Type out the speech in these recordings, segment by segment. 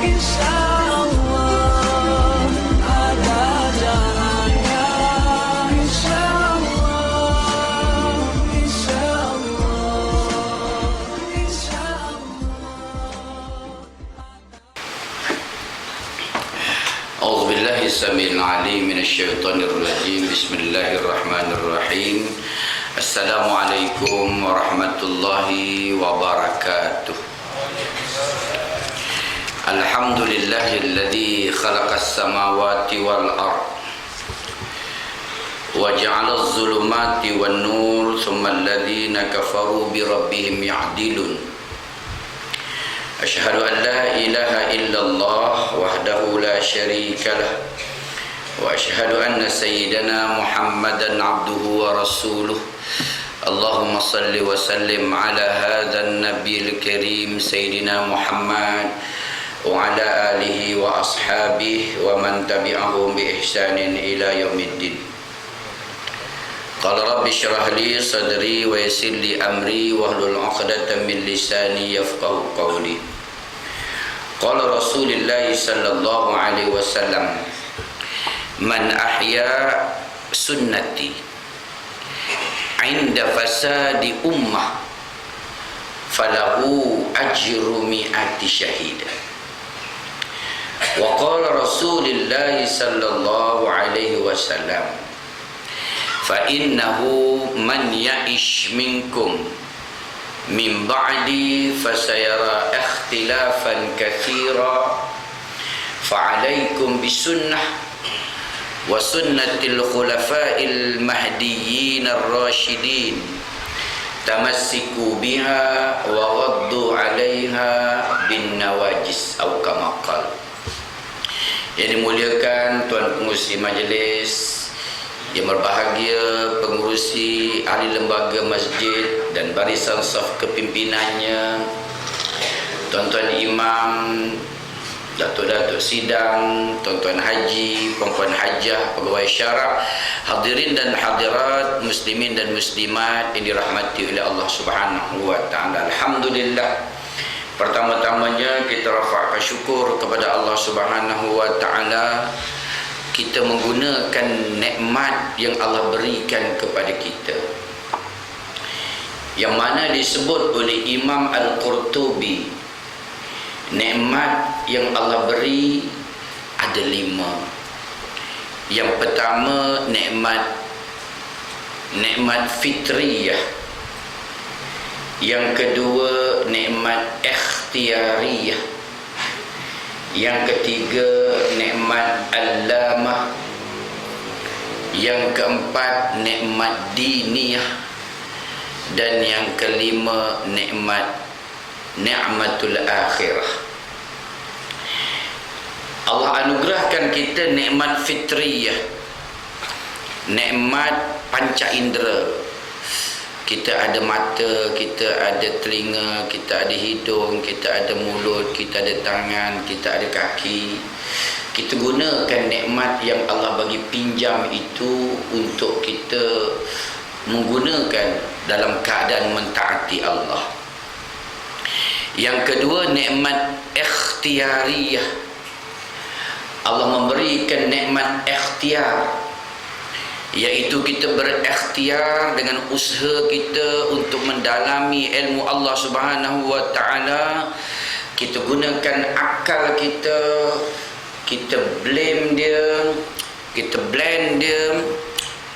insyaallah ada jalannya, insyaallah, insyaallah, insyaallah. أعوذ بالله السميع العليم من الشيطان الرجيم. بسم الله الرحمن الرحيم. السلام عليكم ورحمة الله وبركاته. الحمد لله الذي خلق السماوات والأرض وجعل الظلمات والنور ثم الذين كفروا بربهم يعدلون. أشهد أن لا إله إلا الله وحده لا شريك له وأشهد أن سيدنا محمدا عبده ورسوله. اللهم صل وسلم على هذا النبي الكريم سيدنا محمد وعلى آله وأصحابه ومن تبعهم بإحسان إلى يوم الدين. قال رب اشرح لي صدري ويسر لي أمري واحلل عقدة من لساني يفقهوا قولي. قال رسول الله صلى الله عليه وسلم من أحيا سنتي عند فساد أمة فله أجر 100 شهيد. وقال رسول الله صلى الله عليه وسلم فإنه من يعش منكم من بعدي فسيرى اختلافا كثيرا فعليكم بسنة وسنة الخلفاء المهديين الراشدين تمسكوا بها وغضوا عليها بالنواجس أو كما قال. Yang dimuliakan Tuan Pengurusi Majlis, yang berbahagia pengurusi ahli lembaga masjid dan barisan saf kepimpinannya, tuan-tuan imam, datuk-datuk sidang, tuan-tuan haji, puan-puan hajah, pegawai syarah, hadirin dan hadirat, muslimin dan muslimat yang dirahmati oleh Allah Subhanahu wa taala. Alhamdulillah. Pertama-tamanya kita rafa'kan syukur kepada Allah Subhanahu wa taala. Kita menggunakan nikmat yang Allah berikan kepada kita, yang mana disebut oleh Imam Al-Qurtubi, nikmat yang Allah beri ada 5. Yang pertama nikmat fitriyah. Yang kedua nikmat ikhtiyariyah. Yang ketiga nikmat allamah. Yang keempat nikmat diniyah. Dan yang kelima ni'matul akhirah. Allah anugerahkan kita nikmat fitriyah, nikmat panca indera. Kita ada mata, kita ada telinga, kita ada hidung, kita ada mulut, kita ada tangan, kita ada kaki. Kita gunakan nikmat yang Allah bagi pinjam itu untuk kita menggunakan dalam keadaan mentaati Allah. Yang kedua nikmat ikhtiyariyah. Allah memberikan nikmat ikhtiar, iaitu kita berikhtiar dengan usaha kita untuk mendalami ilmu Allah Subhanahu wa taala. Kita gunakan akal kita, kita blend dia,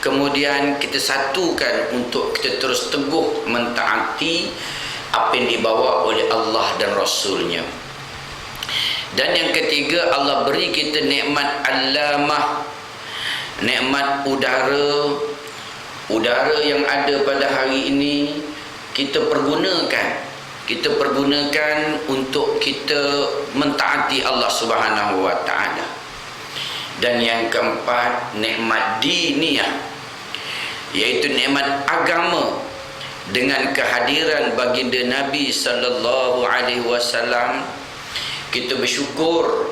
kemudian kita satukan untuk kita terus teguh mentaati apa yang dibawa oleh Allah dan Rasulnya. Dan yang ketiga, Allah beri kita nikmat allamah, nikmat udara yang ada pada hari ini kita pergunakan untuk kita mentaati Allah Subhanahu wa taala. Dan yang keempat nikmat diniyah, iaitu nikmat agama dengan kehadiran baginda Nabi sallallahu alaihi wasallam. Kita bersyukur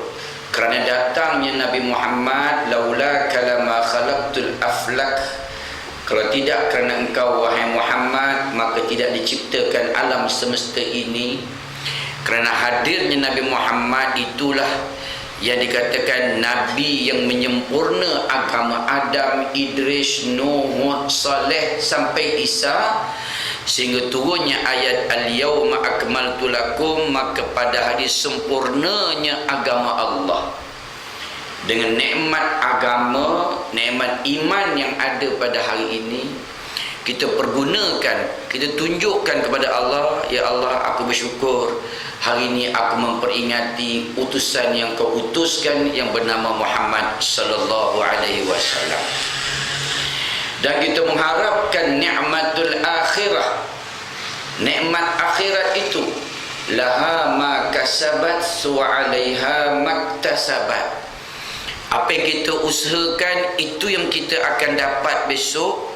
kerana datangnya Nabi Muhammad. Laula kalama khalaqtul aflak, kalau tidak kerana engkau wahai Muhammad, maka tidak diciptakan alam semesta ini. Kerana hadirnya Nabi Muhammad itulah yang dikatakan Nabi yang menyempurna agama Adam, Idris, Nuh, Saleh sampai Isa, sehingga turunnya ayat al-yawma akmaltu lakum, maka pada hari sempurnanya agama Allah. Dengan nikmat agama, nikmat iman yang ada pada hari ini, kita pergunakan, kita tunjukkan kepada Allah, ya Allah, aku bersyukur hari ini aku memperingati utusan yang kau utuskan yang bernama Muhammad sallallahu alaihi wasallam. Dan kita mengharapkan nikmatul akhirah. Nikmat akhirat itu laha ma kasabat wa 'alaiha maktasabat. Apa yang kita usahakan itu yang kita akan dapat besok.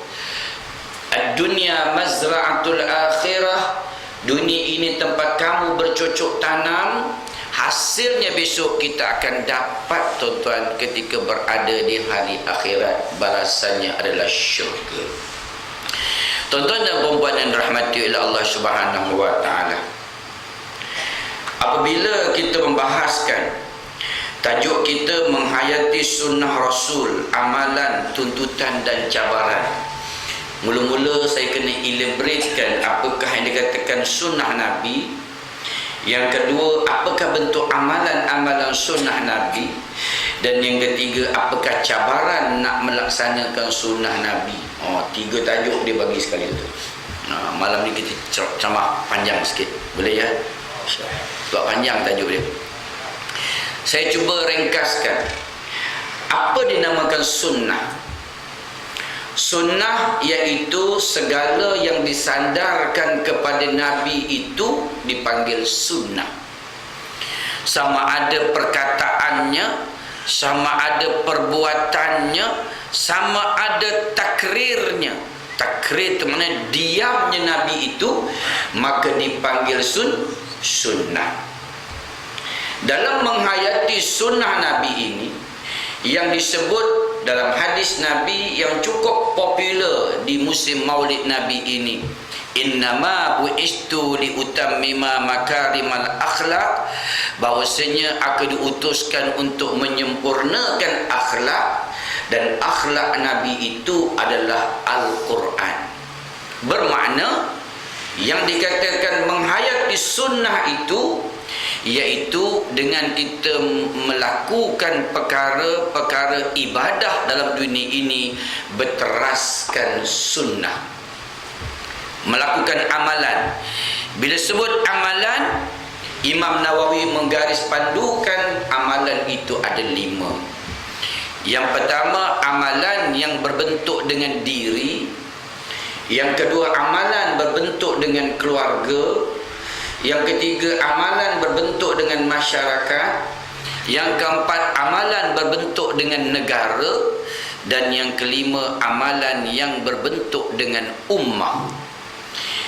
Ad-dunya mazra'atul akhirah. Dunia ini tempat kamu bercocok tanam. Hasilnya besok kita akan dapat, tuan-tuan, ketika berada di hari akhirat. Balasannya adalah syurga. Tuan-tuan dan puan-puan yang dirahmati oleh Allah Subhanahu wa taala, apabila kita membahaskan tajuk kita menghayati sunnah Rasul, amalan, tuntutan dan cabaran, mula-mula saya kena elaboratekan apakah yang dikatakan sunnah Nabi. Yang kedua, apakah bentuk amalan-amalan sunnah Nabi. Dan yang ketiga, apakah cabaran nak melaksanakan sunnah Nabi. Tiga tajuk dia bagi sekali tu. Malam ni kita ceramah panjang sikit, boleh ya? Sebab panjang tajuk dia. Saya cuba ringkaskan. Apa dinamakan sunnah? Sunnah iaitu segala yang disandarkan kepada Nabi itu dipanggil sunnah. Sama ada perkataannya, sama ada perbuatannya, sama ada takrirnya. Takrir itu maknanya diamnya Nabi itu, maka dipanggil sunnah. Dalam menghayati sunnah Nabi ini, yang disebut dalam hadis Nabi yang cukup popular di musim Maulid Nabi ini, innama bu'istu liutammima makarimal akhlak, bahwasanya aku diutuskan untuk menyempurnakan akhlak, dan akhlak Nabi itu adalah Al-Quran. Bermakna yang dikatakan menghayati sunnah itu iaitu dengan kita melakukan perkara-perkara ibadah dalam dunia ini berteraskan sunnah, melakukan amalan. Bila sebut amalan, Imam Nawawi menggaris pandukan amalan itu ada 5. Yang pertama, amalan yang berbentuk dengan diri. Yang kedua, amalan berbentuk dengan keluarga. Yang ketiga, amalan berbentuk dengan masyarakat. Yang keempat, amalan berbentuk dengan negara. Dan yang kelima, amalan yang berbentuk dengan ummah.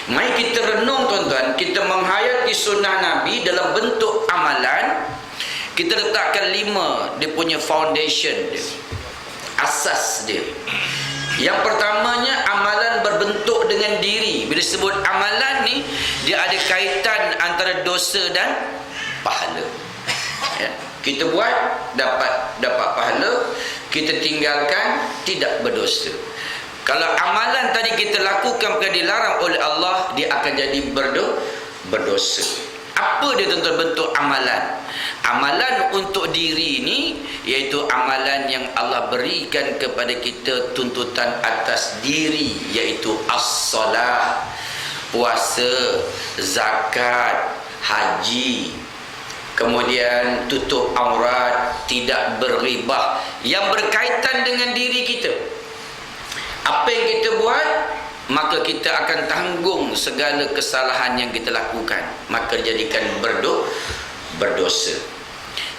Mari kita renung, tuan-tuan. Kita menghayati sunnah Nabi dalam bentuk amalan. Kita letakkan 5 dia punya foundation dia, asas dia. Yang pertamanya, amalan berbentuk dengan diri. Bila sebut amalan ni, dia ada kaitan antara dosa dan pahala. Ya. Kita buat dapat pahala, kita tinggalkan tidak berdosa. Kalau amalan tadi kita lakukan kerana dilarang oleh Allah, dia akan jadi berdosa. Apa dia tuan-tuan bentuk amalan? Amalan untuk diri ini iaitu amalan yang Allah berikan kepada kita tuntutan atas diri, iaitu as-salah, puasa, zakat, haji, kemudian tutup aurat, tidak berribah, yang berkaitan dengan diri kita. Apa yang kita buat, maka kita akan tanggung segala kesalahan yang kita lakukan, maka dijadikan berdosa.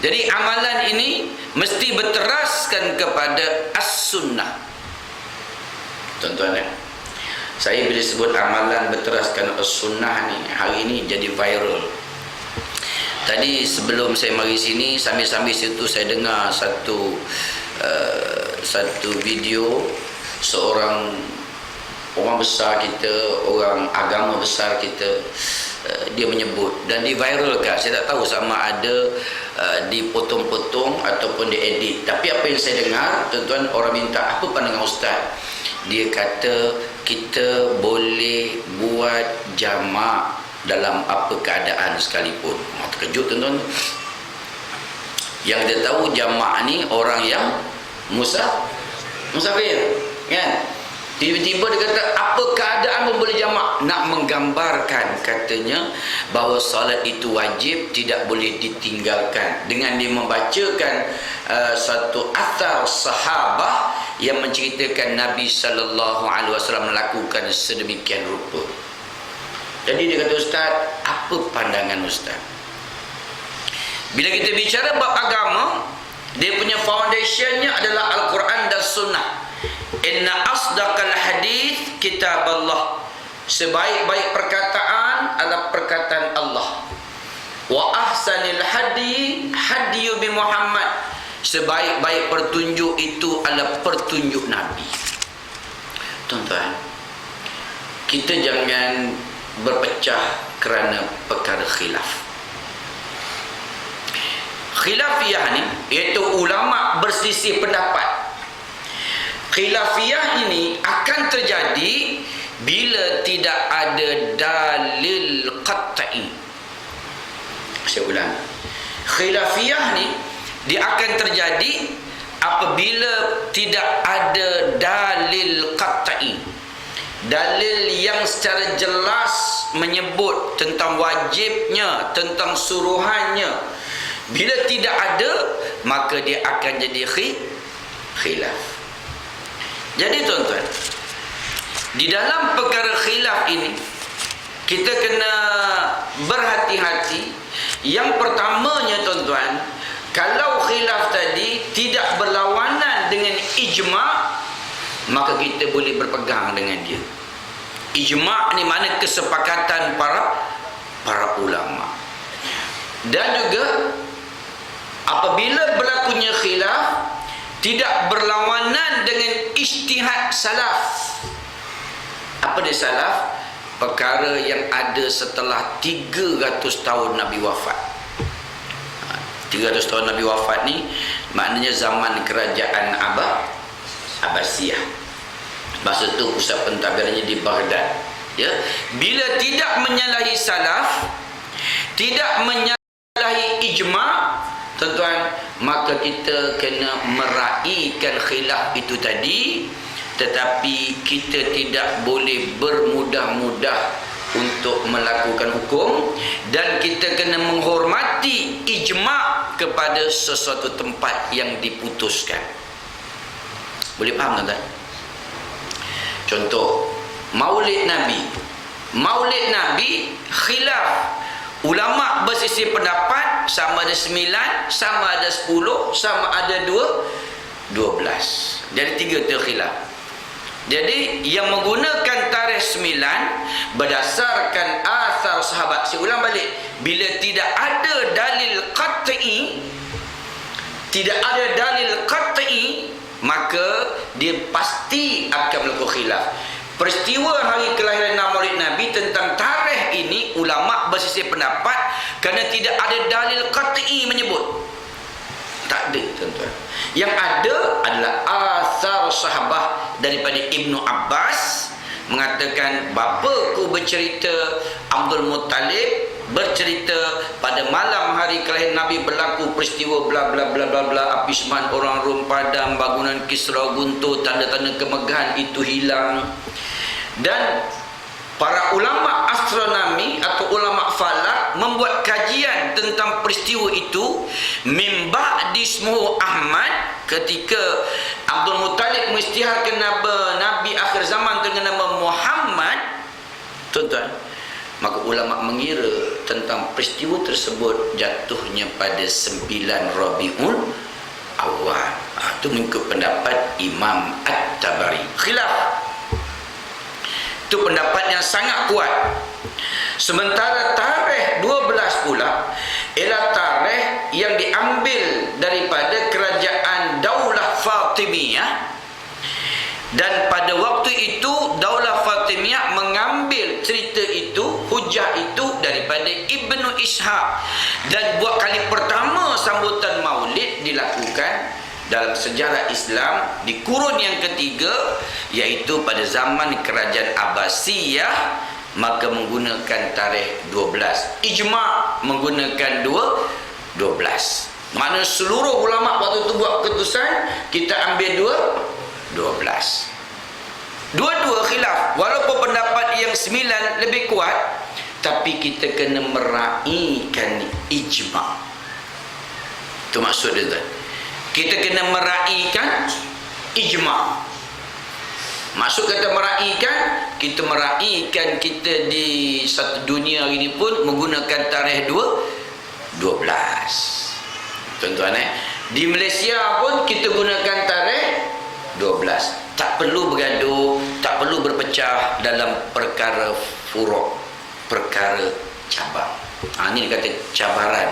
Jadi amalan ini mesti berteraskan kepada as-sunnah. Tuan-tuan, saya bila sebut amalan berteraskan as-sunnah ni, hari ini jadi viral. Tadi sebelum saya mari sini, sambil-sambil situ saya dengar satu video seorang orang besar kita, orang agama besar kita, dia menyebut dan diviralkan. Saya tak tahu sama ada dipotong-potong ataupun diedit, tapi apa yang saya dengar, tuan-tuan, orang minta apa pandangan ustaz. Dia kata kita boleh buat jamak dalam apa keadaan sekalipun. Terkejut tuan-tuan. Yang dia tahu jamak ni orang yang musafir, kan? Tiba-tiba dia kata apa keadaan pun boleh jamak, nak menggambarkan katanya bahawa solat itu wajib, tidak boleh ditinggalkan, dengan dia membacakan satu athar sahabah yang menceritakan Nabi SAW melakukan sedemikian rupa. Jadi dia kata, ustaz, apa pandangan ustaz? Bila kita bicara bab agama, dia punya foundationnya adalah Al-Quran dan Sunnah. Inna asdaqal hadith kitab Allah. Sebaik-baik perkataan adalah perkataan Allah. Wa ahsanil hadi hadiyu bi Muhammad. Sebaik-baik pertunjuk itu adalah pertunjuk Nabi. Tuan-tuan, kita jangan berpecah kerana perkara khilaf. Khilafiyah ni iaitu ulama berselisih pendapat. Khilafiyah ini akan terjadi bila tidak ada dalil qat'i. Saya ulang. Khilafiyah ni dia akan terjadi apabila tidak ada dalil qat'i. Dalil yang secara jelas menyebut tentang wajibnya, tentang suruhannya. Bila tidak ada, maka dia akan jadi khilaf. Jadi tuan-tuan, di dalam perkara khilaf ini kita kena berhati-hati. Yang pertamanya tuan-tuan, kalau khilaf tadi tidak berlawanan dengan ijma', maka kita boleh berpegang dengan dia. Ijma' ni mana kesepakatan para ulama. Dan juga apabila berlakunya khilaf tidak berlawanan dengan ijtihad salaf. Apa dia salaf? Perkara yang ada setelah 300 tahun Nabi wafat. 300 tahun Nabi wafat ni maknanya zaman kerajaan Abbasiyah. Masa tu pusat pentadbirannya di Baghdad. Ya, bila tidak menyalahi salaf, tidak menyalahi ijma', tuan-tuan, maka kita kena meraihkan khilaf itu tadi, tetapi kita tidak boleh bermudah-mudah untuk melakukan hukum, dan kita kena menghormati ijma' kepada sesuatu tempat yang diputuskan. Boleh faham tuan-tuan? Contoh, Maulid Nabi khilaf. Ulama bersisih pendapat, sama ada 9, sama ada 10, sama ada 12. Jadi 3 terkhilaf. Jadi yang menggunakan tarikh 9 berdasarkan asar sahabat. Saya ulang balik, bila tidak ada dalil qat'i, maka dia pasti akan melakukan khilaf. Peristiwa hari kelahiran Maulid Nabi tentang tarikh ini ulama bersisih pendapat kerana tidak ada dalil qat'i menyebut. Tak ada, tuan-tuan. Yang ada adalah asar sahabah daripada Ibnu Abbas mengatakan bapaku bercerita, Abdul Muttalib bercerita pada malam hari kelahiran Nabi berlaku peristiwa bla bla bla bla bla, api seman orang Rom padam, bangunan Kisra guntur, tanda-tanda kemegahan itu hilang. Dan para ulama astronomi atau ulama falak membuat kajian tentang peristiwa itu mimba dismuhu Ahmad, ketika Abdul Muttalib mengisytiharkan Nabi akhir zaman dengan nama Muhammad, tuan-tuan, maka ulama mengira tentang peristiwa tersebut jatuhnya pada 9 Rabiul Awal. Itu mengikut pendapat Imam At-Tabari. Khilaf. Itu pendapat yang sangat kuat. Sementara tarikh 12 pula ialah tarikh yang diambil daripada kerajaan Daulah Fatimiyah, dan pada waktu itu Daulah Fatimiyah mengambil cerita itu, hujah itu dari Ibnu Ishaq. Dan buat kali pertama sambutan maulid dilakukan dalam sejarah Islam di kurun yang ketiga, iaitu pada zaman kerajaan Abbasiyah, maka menggunakan tarikh 12. Ijma' menggunakan 12. Mana seluruh ulama waktu itu buat keputusan, kita ambil 12. Dua-dua khilaf. Walaupun pendapat yang 9 lebih kuat, tapi kita kena meraihkan ijma'. Itu maksud dia tuan. Kita kena meraihkan ijma'. Maksud kata meraihkan, kita meraihkan kita di satu dunia ini pun menggunakan tarikh 12. Tuan-tuan di Malaysia pun kita gunakan tarikh 12. Tak perlu bergaduh, tak perlu berpecah dalam perkara furuk, perkara cabang. Ini dia kata cabaran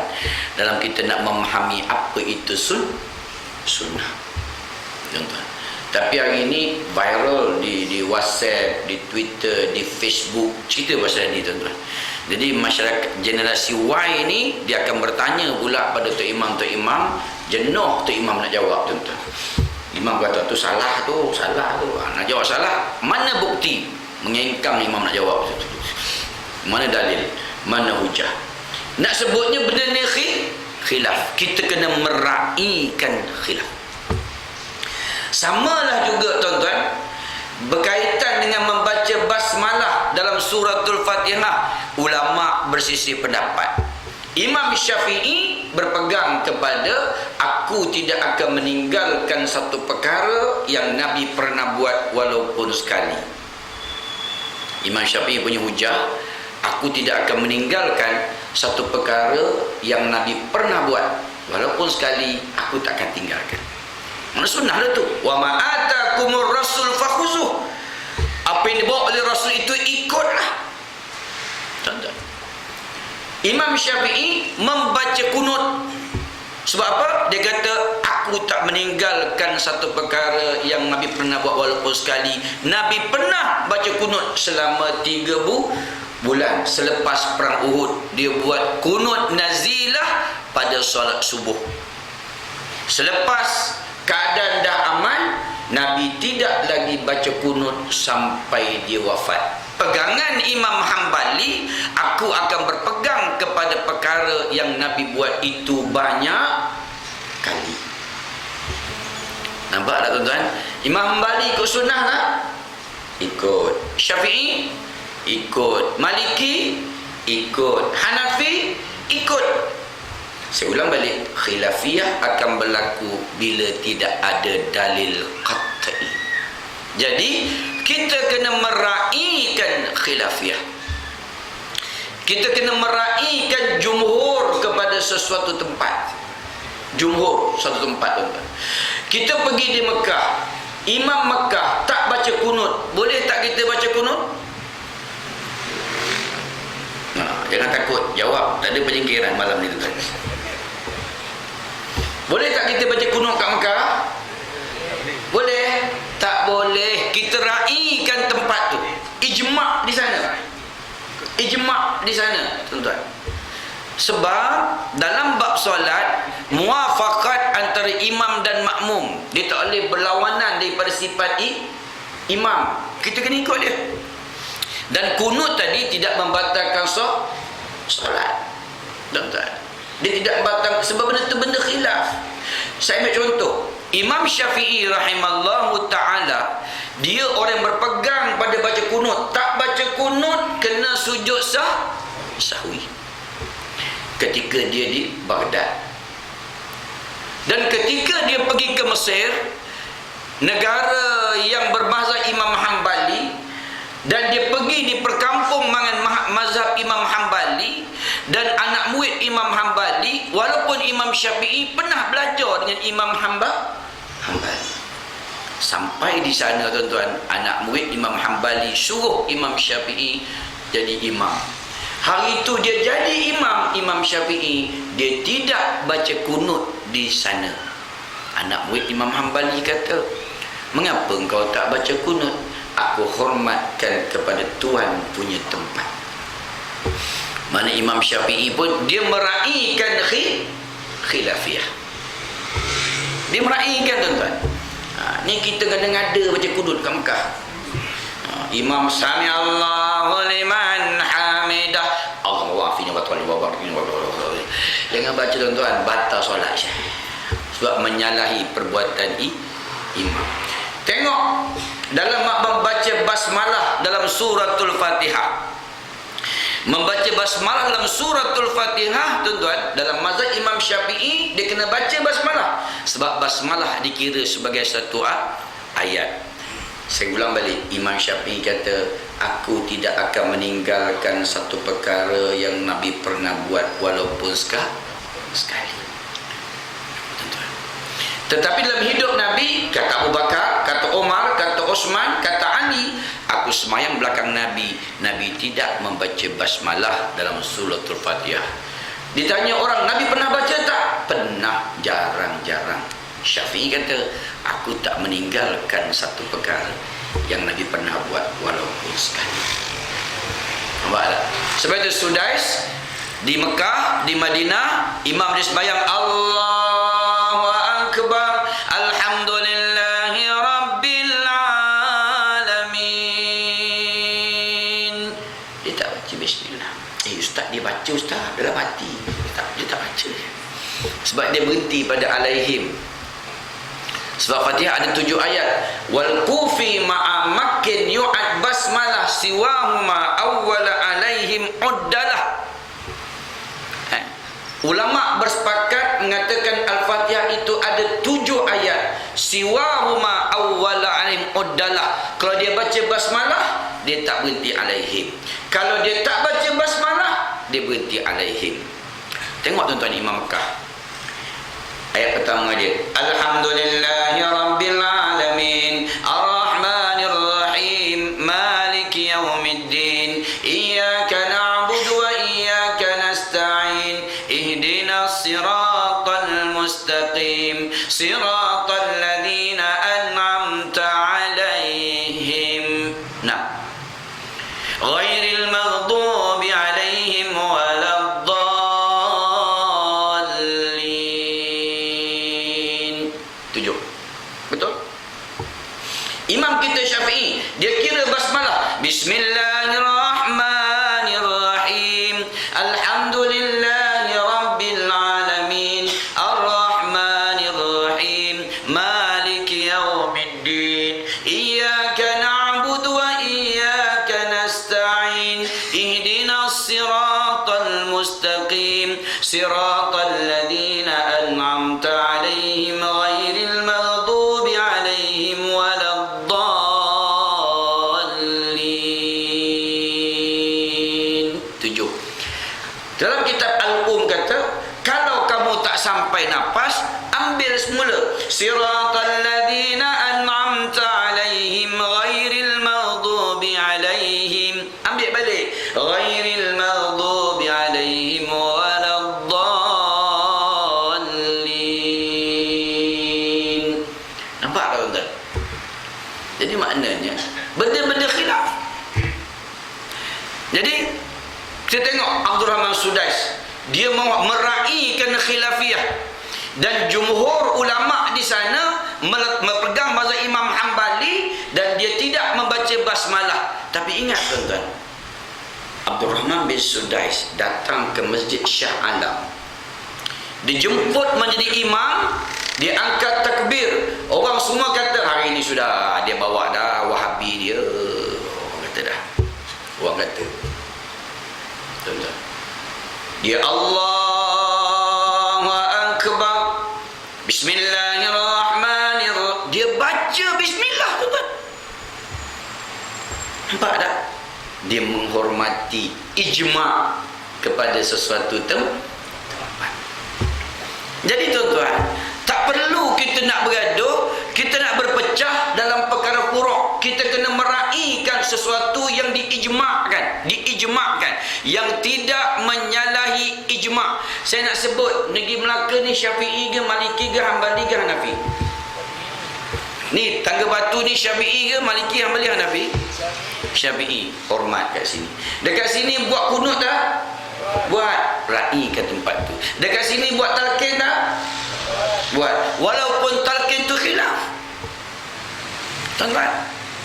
dalam kita nak memahami apa itu sunnah. Tuan-tuan. Tapi hari ini viral di WhatsApp, di Twitter, di Facebook, cerita pasal ni tuan-tuan. Jadi masyarakat generasi Y ni dia akan bertanya pula pada Tok Imam, jenuh Tok Imam nak jawab tuan-tuan. Imam kata tu salah tu, nak jawab salah. Mana bukti? Mengengkang Imam nak jawab tu. Mana dalil? Mana hujah? Nak sebutnya benda ni khilaf. Kita kena meraihkan khilaf. Samalah juga tuan-tuan berkaitan dengan membaca basmalah dalam suratul Fatihah. Ulama bersisih pendapat. Imam Syafi'i berpegang kepada aku tidak akan meninggalkan satu perkara yang Nabi pernah buat walaupun sekali. Imam Syafi'i punya hujah, aku tidak akan meninggalkan satu perkara yang Nabi pernah buat walaupun sekali, aku tak akan tinggalkan. Mana sunnah dah tu. Wa ma atakumur rasul fakhuzuh. Apa yang dibawa oleh Rasul itu ikutlah. Tuan-tuan. Imam Syafi'i membaca kunut. Sebab apa? Dia kata aku tak meninggalkan satu perkara yang Nabi pernah buat walaupun sekali. Nabi pernah baca kunut selama 3 bulan selepas perang Uhud. Dia buat kunut nazilah pada solat subuh. Selepas keadaan dah aman, Nabi tidak lagi baca kunut sampai dia wafat. Pegangan Imam Hambali, aku akan berpegang kepada perkara yang Nabi buat itu banyak kali. Nampak tak tuan-tuan? Imam Hambali ikut sunnah tak? Ikut. Syafi'i? Ikut. Maliki? Ikut. Hanafi? Ikut. Saya ulang balik, khilafiyah akan berlaku bila tidak ada dalil qat'i. Jadi kita kena meraihkan khilafiyah. Kita kena meraihkan jumhur kepada sesuatu tempat. Jumhur satu tempat tuan-tuan. Kita pergi di Mekah, Imam Mekah tak baca kunut, boleh tak kita baca kunut? Jangan takut, jawab, tak ada penyingkiran malam ni tuan-tuan. Boleh tak kita baca kunut kat Mekah? Boleh? Tak boleh. Kita raihkan tempat tu. Ijma' di sana. Ijma' di sana, tuan-tuan. Sebab dalam bab solat, muafakat antara imam dan makmum. Dia tak boleh berlawanan daripada sifat imam. Kita kena ikut dia. Dan kunut tadi tidak membatalkan solat, tuan-tuan. Dia tidak batal sebab benda tu benda khilaf. Saya ambil contoh, Imam Syafi'i rahimallahu ta'ala, dia orang berpegang pada baca kunut. Tak baca kunut kena sujud sahwi ketika dia di Baghdad. Dan ketika dia pergi ke Mesir, negara yang berbahasa Imam Hambali, dan dia pergi di perkampung dengan mazhab Imam Hambali dan anak murid Imam Hambali, walaupun Imam Syafi'i pernah belajar dengan Imam Hambali. Sampai di sana tuan-tuan, anak murid Imam Hambali suruh Imam Syafi'i jadi imam. Hari itu dia jadi Imam Syafi'i, dia tidak baca kunut di sana. Anak murid Imam Hambali kata, mengapa engkau tak baca kunut? Aku hormatkan kepada Tuhan punya tempat. Mana Imam Syafi'i pun dia meraihkan khilafiyah. Dia meraihkan, tuan-tuan. Ni kita ngada-ngada baca kudut kat Mekah. Imam Sami Allahu liman hamidah. Allahu afinya wa ta'ala wa barakatuh. Jangan baca, tuan-tuan, batal solat sebab menyalahi perbuatan imam. Tengok dalam membaca basmalah dalam suratul Fatihah. Membaca basmalah dalam suratul Fatihah, tuan-tuan, dalam mazhab Imam Syafi'i dia kena baca basmalah sebab basmalah dikira sebagai satu ayat. Saya ulang balik, Imam Syafi'i kata, aku tidak akan meninggalkan satu perkara yang Nabi pernah buat walaupun sekali. Tuan-tuan. Tetapi dalam hidup Nabi, kata Abu Bakar, kata Umar, kata Osman, kata Ali, aku semayang belakang Nabi. Nabi tidak membaca basmalah dalam suratul Fatihah. Ditanya orang, Nabi pernah baca tak? Pernah, jarang-jarang. Syafi'i kata, aku tak meninggalkan satu perkara yang Nabi pernah buat walaupun sekali. Nampak tak? Sebab itu Sudais di Mekah, di Madinah, imam dia sembahyang Allahu Akbar, alhamdulillahi rabbil alamin. Dia tak baca bismillah. Ustaz dia baca, ustaz dalam hati. Dia tak baca. Sebab dia berhenti pada alaihim. Sebab Fatihah ada 7 ayat. Wal kufi ma'a makin yu'ad basmalah siwahuma awwala alaihim uddalah. Ulama bersepakat mengatakan Al-Fatihah itu ada 7 ayat. Siwahuma awwala alaihim uddalah. Kalau dia baca basmalah, dia tak berhenti alaihim. Kalau dia tak baca basmalah, dia berhenti alaihim. Tengok, tuan-tuan, Imam Mekah. Ayat pertama dia, alhamdulillahi rabbil alamin, arrahmanir rahim, maliki yaumiddin, iyyaka na'budu wa iyyaka nasta'in, ihdinas siratal mustaqim, siratal ladzina an'amta 'alaihim. Nah, ghairil maghdubi 'alaihim waladdallin. Betul? Imam kita Syafi'i, dia kira basmalah Bismillahirrahmanirrahim, alhamdulillahi rabbil alamin, arrahmanirrahim, maliki yaumiddin, iyyaka na'budu wa iyyaka nasta'in, ihdinas siratal mustaqim, siratal ladzina an'amta 'alaihim ghairil maghdubi 'alaihim waladdallin. 7. Dalam kitab Al-Qum kata, kalau kamu tak sampai nafas, ambil semula siratal ladzina an'amta 'alaihim ghairil maghdubi 'alaihim. Ambil balik ghairil maghdubi 'alaihim waladdallin. Nampak tak, tuan-tuan? Jadi maknanya benda-benda khilaf. Jadi kita tengok Abdul Rahman Sudais, dia meraihkan khilafiyah, dan jumhur ulama di sana memegang mazhab Imam Hambali, dan dia tidak membaca basmalah. Tapi ingat, tuan-tuan, Abdul Rahman bin Sudais datang ke Masjid Shah Alam, dijemput menjadi imam, dia angkat takbir. Orang semua kata hari ini sudah dia bawa dah Wahabi dia. Orang kata dah. Orang kata, tuan-tuan, dia Allahu Akbar, Bismillahirrahmanirrahim, dia baca bismillah, tuan-tuan. Nampak tak? Dia menghormati ijma' kepada sesuatu tempat. Jadi, tuan-tuan, tak perlu kita nak bergaduh, kita nak berpecah dalam perkara furuk. Kita kena meraihkan sesuatu yang diijma'kan, yang tidak menyalahi ijma'. Saya nak sebut, negeri Melaka ni Syafi'i ke, Maliki ke, Hambali ke, Hanafi? Ni Tangga Batu ni Syafi'i ke, Maliki, Hambali, Hanafi? Syafi'i. Hormat kat sini. Dekat sini buat kunut tak? Buat. Rai ke tempat tu. Dekat sini buat talqin tak? Buat. Walaupun talqin tu khilaf. Tuan-tuan,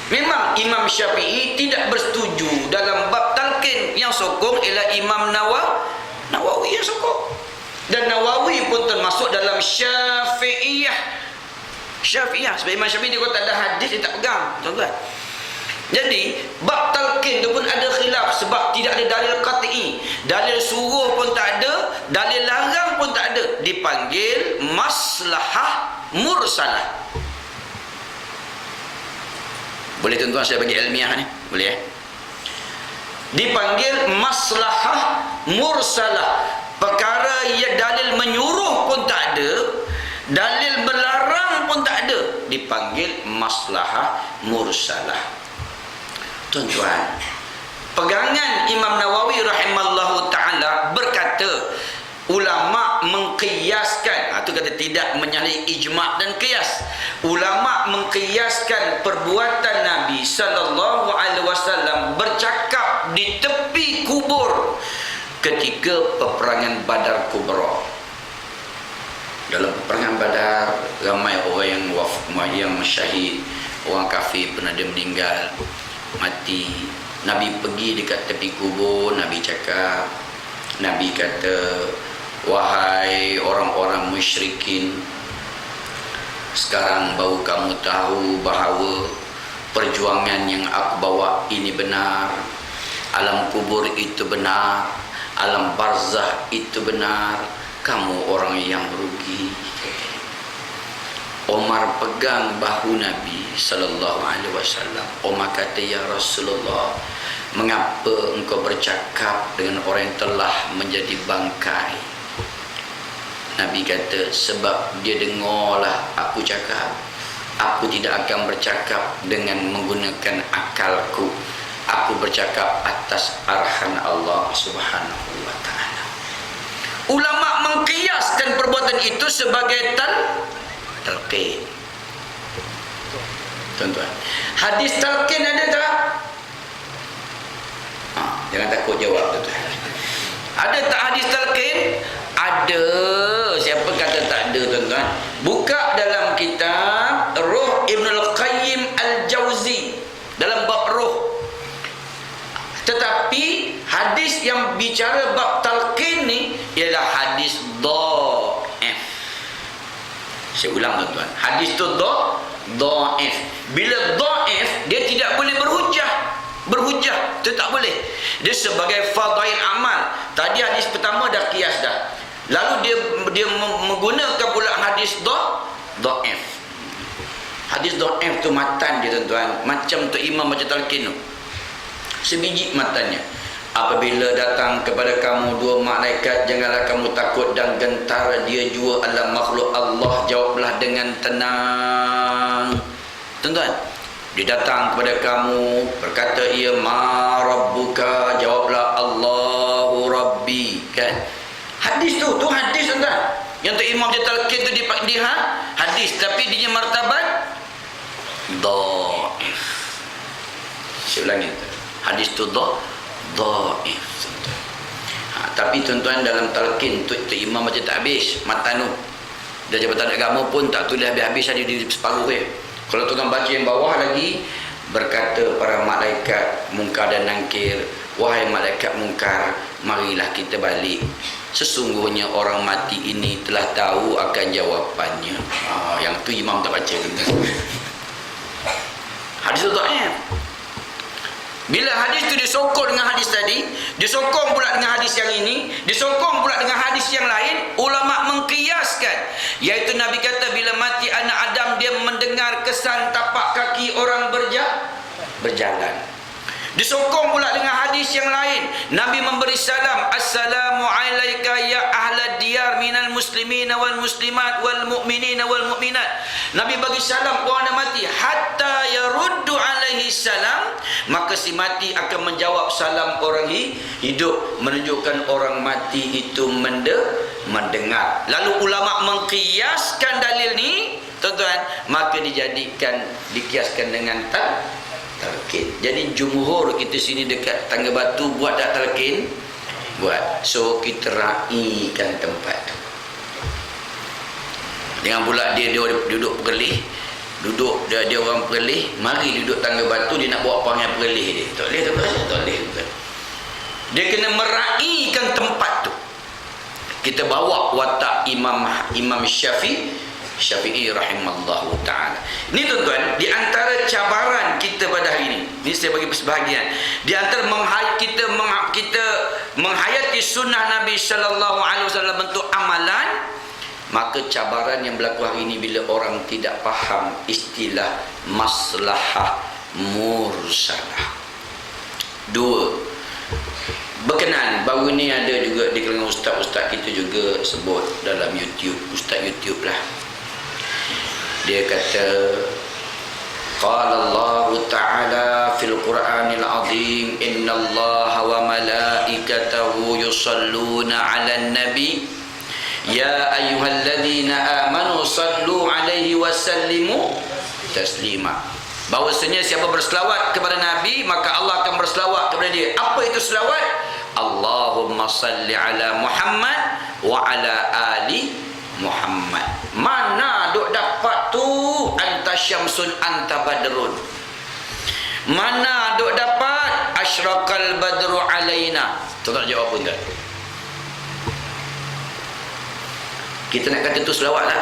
memang Imam Syafi'i tidak bersetuju dalam bab talqin. Yang sokong ialah Imam Nawawi yang sokong. Dan Nawawi pun termasuk dalam Syafi'iyah. Sebab Imam Syafi'i dia kalau tak ada hadis dia tak pegang, tuan-tuan. Jadi bab talqin tu pun ada khilaf sebab tidak ada dalil qat'i. Dalil suruh pun tak ada, dalil larang pun tak ada. Dipanggil maslahah mursalah. Boleh tuan-tuan saya bagi ilmiah ni? Boleh Dipanggil maslahah mursalah. Perkara yang dalil menyuruh pun tak ada, dalil berlarang pun tak ada, dipanggil maslahah mursalah. Tuan-tuan, pegangan Imam Nawawi rahimallahu ta'ala berkata, ulama mengqiyaskan, itu kata tidak menyalahi ijma' dan qiyas. Ulama mengqiyaskan perbuatan Nabi sallallahu alaihi wasallam bercakap di tepi kubur ketika peperangan Badar Kubra. Dalam peperangan Badar ramai orang yang syahid, orang kafir pun ada meninggal, mati. Nabi pergi dekat tepi kubur, Nabi cakap, Nabi kata, wahai orang-orang musyrikin, sekarang baru kamu tahu bahawa perjuangan yang aku bawa ini benar. Alam kubur itu benar, alam barzah itu benar. Kamu orang yang rugi. Omar pegang bahu Nabi sallallahu alaihi wasallam. Omar kata, ya Rasulullah, mengapa engkau bercakap dengan orang yang telah menjadi bangkai? Nabi kata, sebab dia dengarlah aku cakap. Aku tidak akan bercakap dengan menggunakan akalku. Aku bercakap atas arahan Allah Subhanahu wa ta'ala. Ulama mengqiyaskan perbuatan itu sebagai talqin. Tuan-tuan, hadis talqin ada tak? Jangan takut jawab, tuan-tuan. Ada tak hadis talqin? Ada. Siapa kata tak ada, tuan-tuan? Buka dalam kitab Ruh Ibn Al-Qayyim Al-Jauzi dalam bab ruh. Tetapi hadis yang bicara bab talqin ni ialah hadis dhaif. Saya ulang, tuan-tuan. Hadis tu dhaif. Bila dhaif, dia tidak boleh berhujah. Itu tak boleh. Dia sebagai fadail amal. Tadi hadis pertama dah qiyas dah. Lalu dia menggunakan pula hadis dhaif. Hadis dhaif tu matan dia, tuan-tuan. Macam tu imam baca talqin tu. Sebiji matanya. Apabila datang kepada kamu dua malaikat, janganlah kamu takut dan gentar. Dia jua adalah makhluk Allah. Jawablah dengan tenang. Tuan-tuan, dia datang kepada kamu, berkata ia ma rabbuka, jawablah Allahu rabbi, kan? Hadis tu hadis, tuan-tuan. Yang tu imam dia talqin tu di hadis, tapi dia martabat dhaif. Saya ulangi, hadis tu dhaif, tuan-tuan. Tapi tuan-tuan, dalam talqin tu imam baca tak habis matan tu. Dia Jabatan Agama pun tak tulis habis-habis, ada di separuh dia. Kalau tuan baca yang bawah lagi, berkata para malaikat Munkar dan Nakir, wahai malaikat Munkar, marilah kita balik. Sesungguhnya orang mati ini telah tahu akan jawapannya. Yang tu imam tak baca, tuan-tuan. Hadis tu dhaif. Bila hadis tu disokong dengan hadis tadi, disokong pula dengan hadis yang ini, disokong pula dengan hadis yang lain, ulama mengqiyaskan, iaitu Nabi kata bila mati anak Adam, dia mendengar kesan tapak kaki orang berjalan. Disokong pula dengan hadis yang lain, Nabi memberi salam, assalamu alayka ya ahlad diyar minal muslimina wal muslimat wal mu'minina wal mu'minat. Nabi bagi salam orang yang mati hatta yaruddu alaihi salam, maka si mati akan menjawab salam orang hidup, menunjukkan orang mati itu mendengar. Lalu ulama mengqiyaskan dalil ni, tuan-tuan, maka dikiaskan dengan talqin. Jadi jumhur kita sini dekat Tangga Batu buat tak talqin? buat. So kita raikan tempat tu. Dengan pula dia duduk pergelih, dia orang pergelih, mari duduk tangga batu, dia nak buat panggil pergelih dia. Tak boleh. Dia kena meraihkan tempat tu. Kita bawa watak Imam Syafi'i rahimallahu ta'ala. Ini tuan-tuan, di antara cabaran kita pada hari ini, ini saya bagi sebahagian, di antara kita menghayati sunnah Nabi sallallahu alaihi wasallam bentuk amalan, maka cabaran yang berlaku hari ini bila orang tidak faham istilah maslahah mursalah. Dua, berkenan baru ni ada juga di kalangan ustaz-ustaz kita juga sebut dalam YouTube, ustaz YouTube lah. Dia kata qala Allah Ta'ala fil Qur'anil Azim innallaha wa malaikatahu yusalluna 'alan nabi ya ayyuhalladzina amanu sallu 'alaihi wa sallimu taslima. Bahwasanya siapa berselawat kepada Nabi maka Allah akan berselawat kepada dia. Apa itu selawat? Allahumma salli ala Muhammad wa ala ali Muhammad. Mana duk dapat tu anta syamsun anta badrun? Mana duk dapat asyraqal badru alaina? Tak nak jawab pun tak. Kita nak kata tu selawat lah.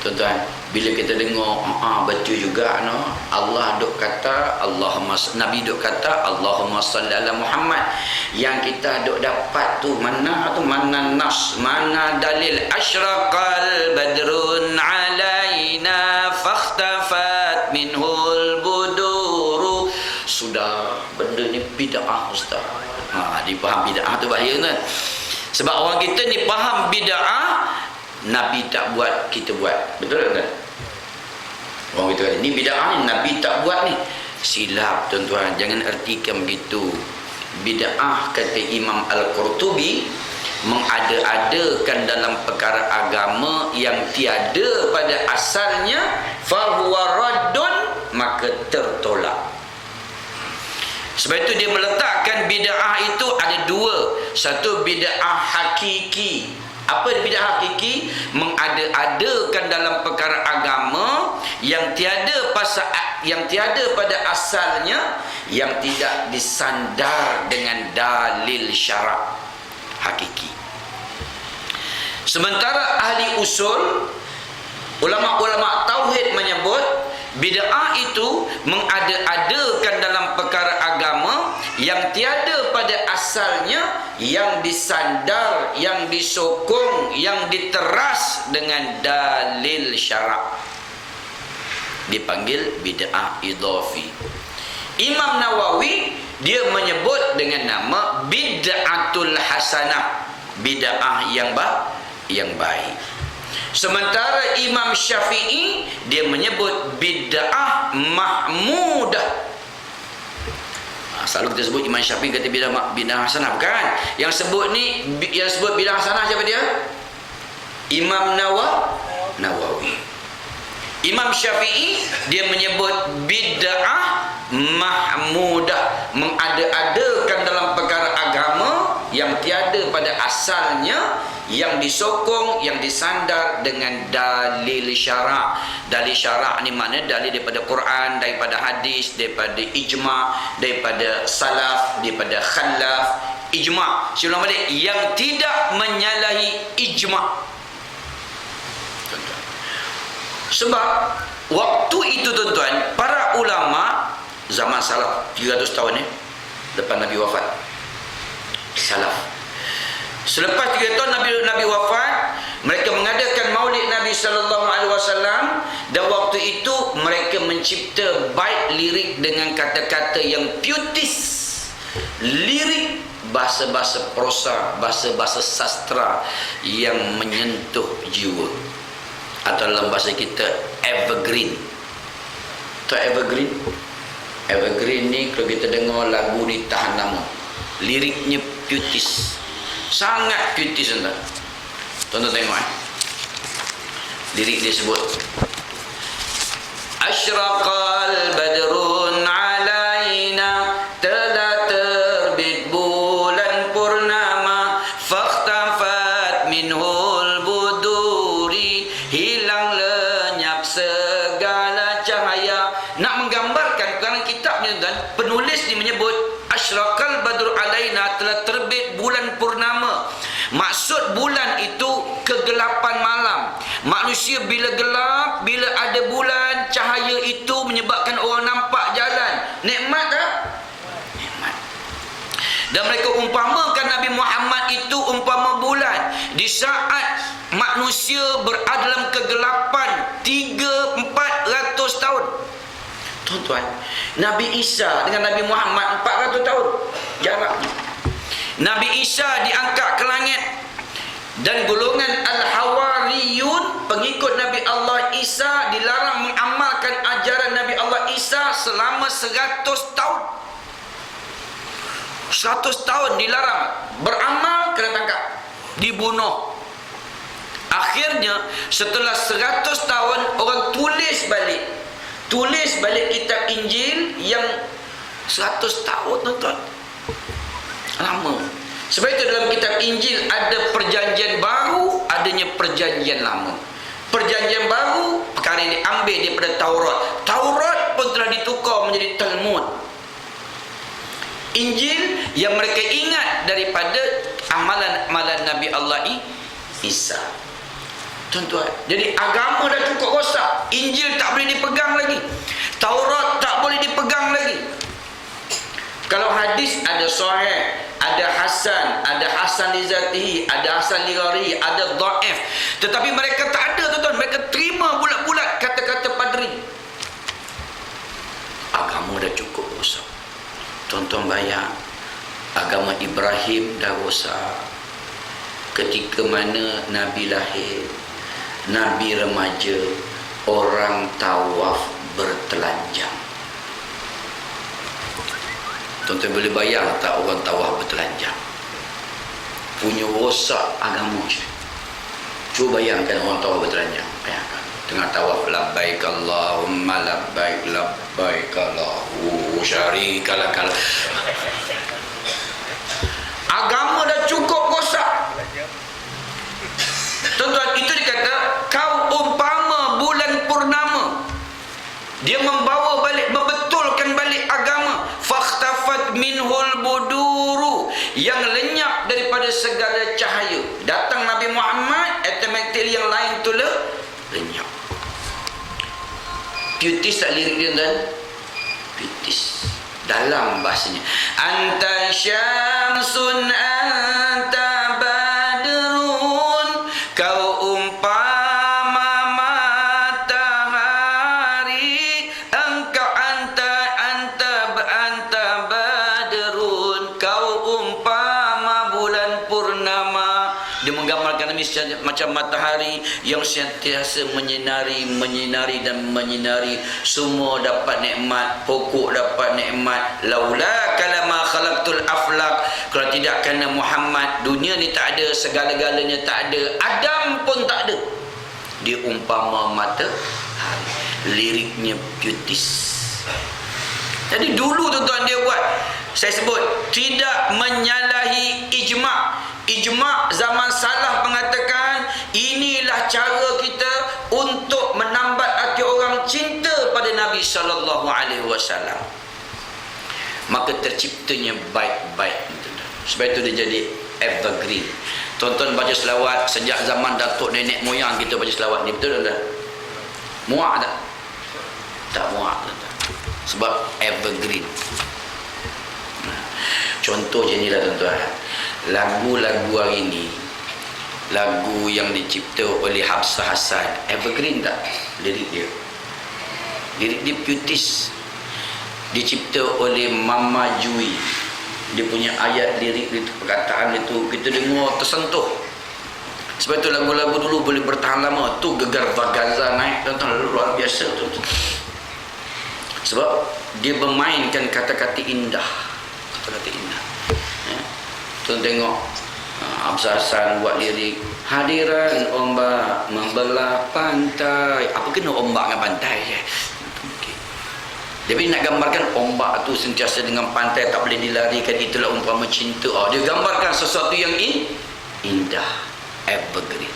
Tuan-tuan, bila kita dengar betul juga no, Allah duk kata Nabi duk kata Allahumma salli ala Muhammad, yang kita duk dapat tu mana nas, mana dalil asyraqal badrun alaina fakhtafat minhul buduru. Sudah benda ni bid'ah ustaz. Dipaham bid'ah tu bahaya kan? Sebab orang kita ni faham bid'ah, Nabi tak buat, kita buat. Betul tak? Orang kita kata, ni bid'ah ni, Nabi tak buat ni. Silap tuan-tuan, jangan artikan begitu. Bid'ah, kata Imam Al-Qurtubi, mengada-adakan dalam perkara agama yang tiada pada asalnya, fahuwa raddun, maka tertolak. Sebab itu dia meletakkan bid'ah itu ada dua. Satu bid'ah hakiki. Apa bid'ah hakiki? Mengada-adakan dalam perkara agama yang tiada pada asalnya, yang tidak disandar dengan dalil syarak hakiki. Sementara ahli usul, ulama-ulama tauhid menyebut bid'ah itu mengada-adakan dalam perkara agama yang tiada pada asalnya, yang disandar, yang disokong, yang diteras dengan dalil syarak. Dipanggil bid'ah idhafi. Imam Nawawi dia menyebut dengan nama bid'atul hasanah, bid'ah yang baik. Sementara Imam Syafi'i dia menyebut bid'ah mahmudah. Selalu kita sebut Imam Syafi'i kata bid'ah hasanah, bukan? Yang sebut bid'ah hasanah siapa dia? Imam Nawawi. Imam Syafi'i dia menyebut bid'ah mahmudah, mengada-adakan dalam perkara agama yang tiada pada asalnya, yang disokong, yang disandar dengan dalil syarak. Dalil syarak ni makna dalil daripada Quran, daripada hadis, daripada ijma', daripada salaf, daripada khalaf. Ijma', saya ulang balik, yang tidak menyalahi ijma'. Sebab waktu itu tuan-tuan, para ulama zaman salaf 300 tahun lepas Nabi wafat, salaf, selepas 3 tahun Nabi wafat, mereka mengadakan maulid Nabi sallallahu alaihi wasallam, dan waktu itu mereka mencipta bait lirik dengan kata-kata yang puitis, lirik, bahasa-bahasa prosa, bahasa-bahasa sastra yang menyentuh jiwa, atau dalam bahasa kita evergreen. Tahu evergreen? Evergreen ni kalau kita dengar lagu ni tahan lama, liriknya puitis, sangat puitis tuan. Tuan-tuan tengok lirik dia sebut asyraqal badrun alaina, telah terbit bulan ni tuan, penulis ni menyebut asyraqal badru alaina, telah terbit bulan purnama. Maksud bulan itu kegelapan malam. Manusia bila gelap, bila ada bulan, cahaya itu menyebabkan orang nampak jalan. Nikmat tak? Nikmat. Dan mereka umpamakan Nabi Muhammad itu umpama bulan. Di saat manusia berada dalam kegelapan 300-400 tahun. Tuan-tuan, Nabi Isa dengan Nabi Muhammad 400 tahun jaraknya. Nabi Isa diangkat ke langit, dan golongan Al-Hawariyun, pengikut Nabi Allah Isa, dilarang mengamalkan ajaran Nabi Allah Isa selama 100 tahun. 100 tahun dilarang beramal, kena tangkap, dibunuh. Akhirnya setelah 100 tahun orang tulis balik kitab Injil yang 100 tahun, tuan-tuan. Lama. Sebab itu dalam kitab Injil ada perjanjian baru, adanya perjanjian lama. Perjanjian baru perkara ini ambil daripada Taurat. Taurat pun telah ditukar menjadi Talmud. Injil yang mereka ingat daripada amalan-amalan Nabi Allah Isa. Tuan-tuan, jadi agama dah cukup rosak. Injil tak boleh dipegang lagi, Taurat tak boleh dipegang lagi. Kalau hadis ada sahih, ada hasan li zatihi, ada hasan li ghairihi, ada dhaif. Tetapi mereka tak ada, tuan-tuan. Mereka terima bulat-bulat kata-kata padri. Agama dah cukup rosak. Tuan-tuan bayang, agama Ibrahim dah rosak. Ketika mana Nabi lahir, Nabi remaja, orang tawaf bertelanjang. Tuan-tuan boleh bayang tak orang tawaf bertelanjang? Punya rosak agama. Cuba bayangkan orang tawaf bertelanjang. Bayangkan tengah tawaf, labbaik Allahumma labbaik, labbaik Allahu syarika lak. Agama dah cukup rosak. Tuan-tuan, itu dikata kau umpama bulan purnama. Dia membawa balik, membetulkan balik agama. Fakhtafat minhul buduru, yang lenyap daripada segala cahaya. Datang Nabi Muhammad, automatik yang lain tu lenyap. Puitis tak lirik dia, tuan? Puitis dalam bahasanya. Anta syamsun anta badrun, kau umpama matahari, engkau anta badrun, kau umpama bulan purnama. Dia menggambarkan Nabi macam matahari yang sentiasa menyinari dan menyinari. Semua dapat nikmat, pokok dapat nikmat. Laula kalama khalaqtul aflaq, kalau tidak kerana Muhammad, dunia ni tak ada, segala-galanya tak ada, Adam pun tak ada. Dia umpama matahari. Liriknya puitis. Jadi dulu tuan-tuan dia buat, saya sebut, tidak menyalahi ijma'. Ijma' zaman salaf mengatakan inilah cara kita untuk menambat hati orang cinta pada Nabi SAW. Maka terciptanya baik-baik. Sebab itu dia jadi evergreen. Tuan-tuan baca selawat sejak zaman datuk nenek moyang kita baca selawat ni, betul tak? Muak tak? Tak muak, tuan-tuan. Sebab evergreen. Contoh je ni lah, tuan-tuan. Lagu-lagu hari ni, lagu yang dicipta oleh Habsah Hassan, evergreen tak lirik dia? Lirik dia puitis. Dicipta oleh Mama Jui. Dia punya ayat lirik dia, perkataan dia tu kita dengar tersentuh. Sebab tu lagu-lagu dulu boleh bertahan lama. Tu Gegar Vagaza naik, tuan-tuan, luar biasa tu. Sebab dia bermainkan kata-kata indah. Kata-kata indah. Tuan tengok Habsah Hassan buat lirik, hadiran ombak membelah pantai. Apa kena ombak dengan pantai je? Okay. Dia nak gambarkan ombak tu sentiasa dengan pantai, tak boleh dilarikan. Itulah umpama cinta. Dia gambarkan sesuatu yang indah, evergreen.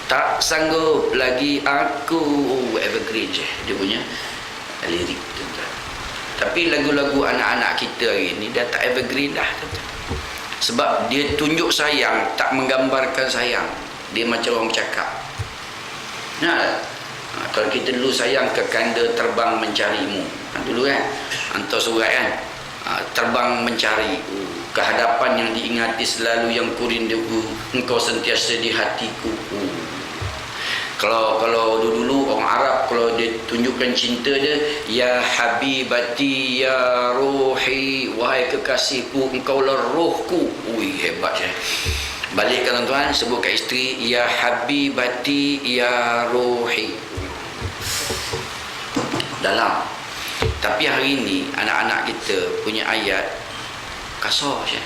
Tak sanggup lagi aku, evergreen je dia punya lirik, tuan-tuan. Tapi lagu-lagu anak-anak kita hari ni dah tak evergreen dah. Sebab dia tunjuk sayang, tak menggambarkan sayang. Dia macam orang bercakap. Kalau kita dulu sayang ke kanda terbang mencarimu. Dulu kan, hantar surat kan, terbang mencari. Kehadapan yang diingati selalu yang kurindu, engkau sentiasa di hatiku. Kalau dulu orang Arab, kalau dia tunjukkan cinta dia, ya habibati ya ruhi, wahai kekasihku, engkaulah rohku. Ui, hebat ya. Balikkan tuan-tuan, sebut kat isteri, ya habibati ya ruhi. Dalam. Tapi hari ini anak-anak kita punya ayat kasar je.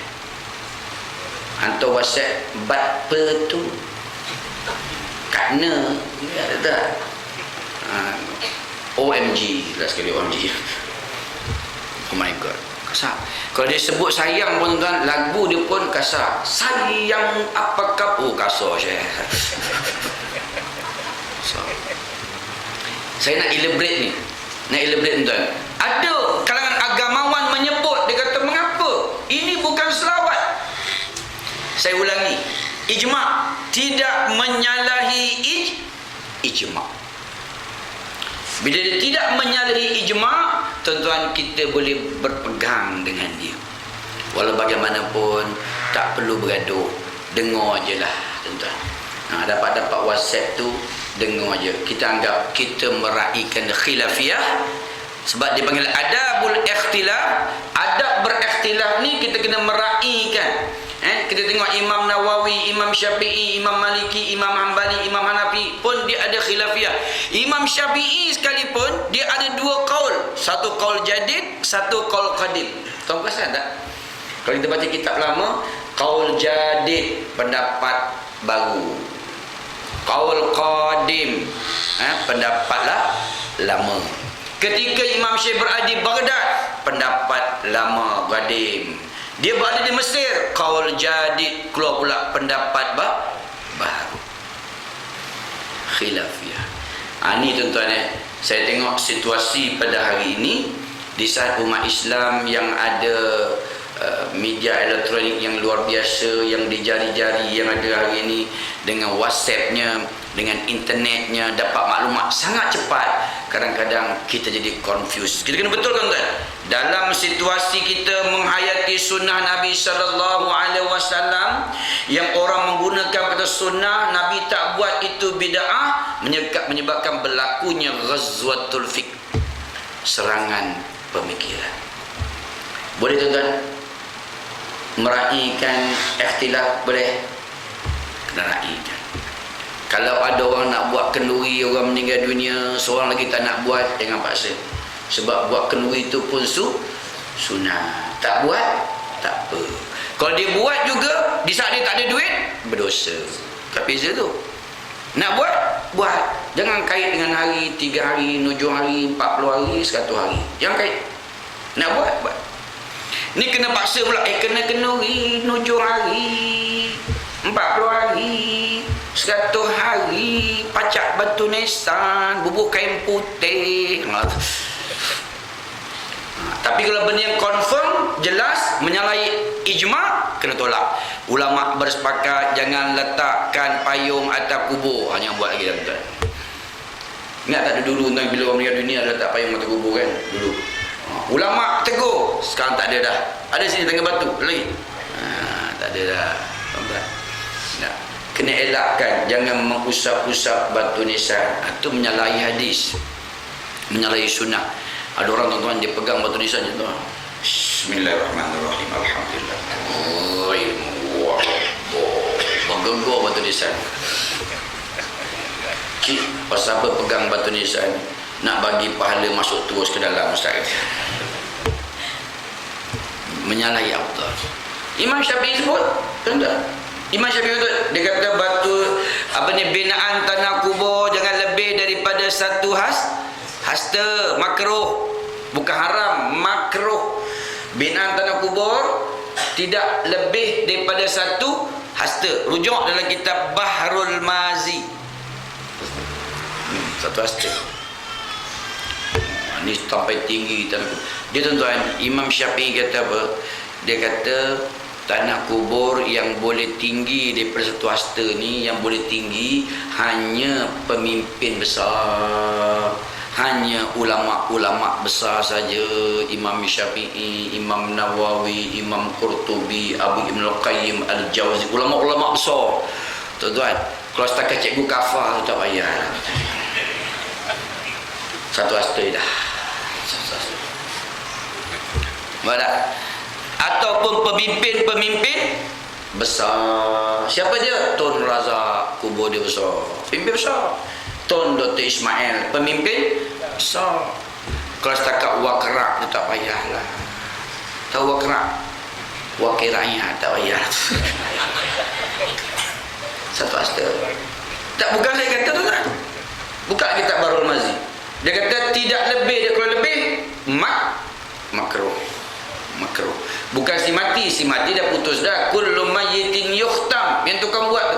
Hantar WhatsApp bat tu. Kerana tak OMG lah sekali, OMG. Oh my god, kasar. Kalau dia sebut sayang pun tuan, lagu dia pun kasar. Sayang apakah, oh kasar je. So, saya nak elaborate ni, tuan. Ada kalangan agamawan menyebut, dia kata mengapa ini bukan selawat. Saya ulangi, ijma' tidak menyalahi ijma'. Bila dia tidak menyalahi ijma', tuan-tuan, kita boleh berpegang dengan dia. Walau bagaimanapun tak perlu bergaduh, dengar je lah tuan-tuan. Dapat WhatsApp tu, dengar je. Kita anggap kita meraihkan khilafiyah. Sebab dia panggil adabul ikhtilaf. Adab berikhtilaf ni kita kena meraihkan. Kita tengok Imam Nawawi, Imam Syafi'i, Imam Maliki, Imam Hanbali, Imam Hanafi pun dia ada khilafiyah. Imam Syafi'i sekalipun dia ada dua qaul, satu qaul jadid, satu qaul qadim. Tahu pasal tak? Kalau kita baca kitab lama, qaul jadid pendapat baru, qaul qadim pendapatlah lama. Ketika Imam Syekh berada di Baghdad, pendapat lama qadim. Dia berada di Mesir, qaul jadid, keluar pula pendapat baru. Khilafiyah. Ini tuan-tuan, saya tengok situasi pada hari ini di saat umat Islam yang ada media elektronik yang luar biasa, yang di jari-jari yang ada hari ini, dengan WhatsApp-nya, dengan internetnya, dapat maklumat sangat cepat. Kadang-kadang kita jadi confused. Kita kena betulkan tuan, dalam situasi kita menghayati sunnah Nabi SAW, yang orang menggunakan kata sunnah Nabi tak buat itu bid'ah, menyebabkan berlakunya ghazwatul fikr, serangan pemikiran. Boleh tuan-tuan meraihkan ikhtilaf, boleh? Kena raihkan. Kalau ada orang nak buat kenduri, orang meninggal dunia, seorang lagi tak nak buat, jangan paksa. Sebab buat kenduri itu pun sunnah. Tak buat, tak apa. Kalau dia buat juga, di saat dia tak ada duit, berdosa. Tak beza tu. Nak buat, buat. Jangan kait dengan hari, 3 hari, 7 hari, 40 hari, 100 hari. Jangan kait. Nak buat, buat. Ni kena paksa pula. Kena kenduri 7 hari, 40 hari, 100 hari, pacak batu nisan, bubur kain putih. Tapi kalau benda yang confirm, jelas, menyalahi ijma', kena tolak. Ulama' bersepakat jangan letakkan payung atas kubur. Hanya buat lagi tuan-tuan. Ingat tak dulu tuan, bila orang meninggal dunia ada letak payung atas kubur kan? Dulu. Ulama' tegur, sekarang tak ada dah. Ada sini tengah batu lagi. Tak ada dah. Nah, kena elakkan, jangan mengusap-usap batu nisan. Itu menyalahi hadis, menyalahi sunnah. Ada orang tuan-tuan dia pegang batu nisan je tuan. Bismillahirrahmanirrahim. Alhamdulillah. Menggegor batu nisan. Cik, pasal apa pegang batu nisan? Nak bagi pahala masuk terus ke dalam, ustaz. Menyalahi Allah. Imam Syafi'i sebut, tuan-tuan. Imam Syafi'i itu dia kata batu binaan tanah kubur jangan lebih daripada 1 hasta. Makruh, bukan haram, makruh. Binaan tanah kubur tidak lebih daripada 1 hasta. Rujuk dalam kitab Bahrul Mazi. 1 hasta. Ni sampai tinggi tanah kubur. Dia tuan-tuan, Imam Syafi'i kata apa? Dia kata tanah kubur yang boleh tinggi daripada satu hasta ni, yang boleh tinggi hanya pemimpin besar, hanya ulama-ulama besar saja. Imam Syafi'i, Imam Nawawi, Imam Qurtubi, Abu Ibn Al-Qayyim Al-Jawzi, ulama-ulama besar. Tuan-tuan, kalau setakat cikgu kafah tak payah. Satu hasta dah. Badak. Ataupun pemimpin-pemimpin besar. Siapa dia? Tun Razak, kubur dia besar. Pemimpin besar. Tun Dr. Ismail, pemimpin besar. Kalau setakat wakrak, dia tak payahlah. Tahu wakrak? Wakiranya tak payah. Satu hasta. Tak, bukan saya kata tu tak. Buka kitab Barul Mazi. Dia kata tidak lebih, dia kalau lebih makruh. Makruh. Bukan si mati dah putus dah. Kullu mayyitin yukhtam. Yang tukang buat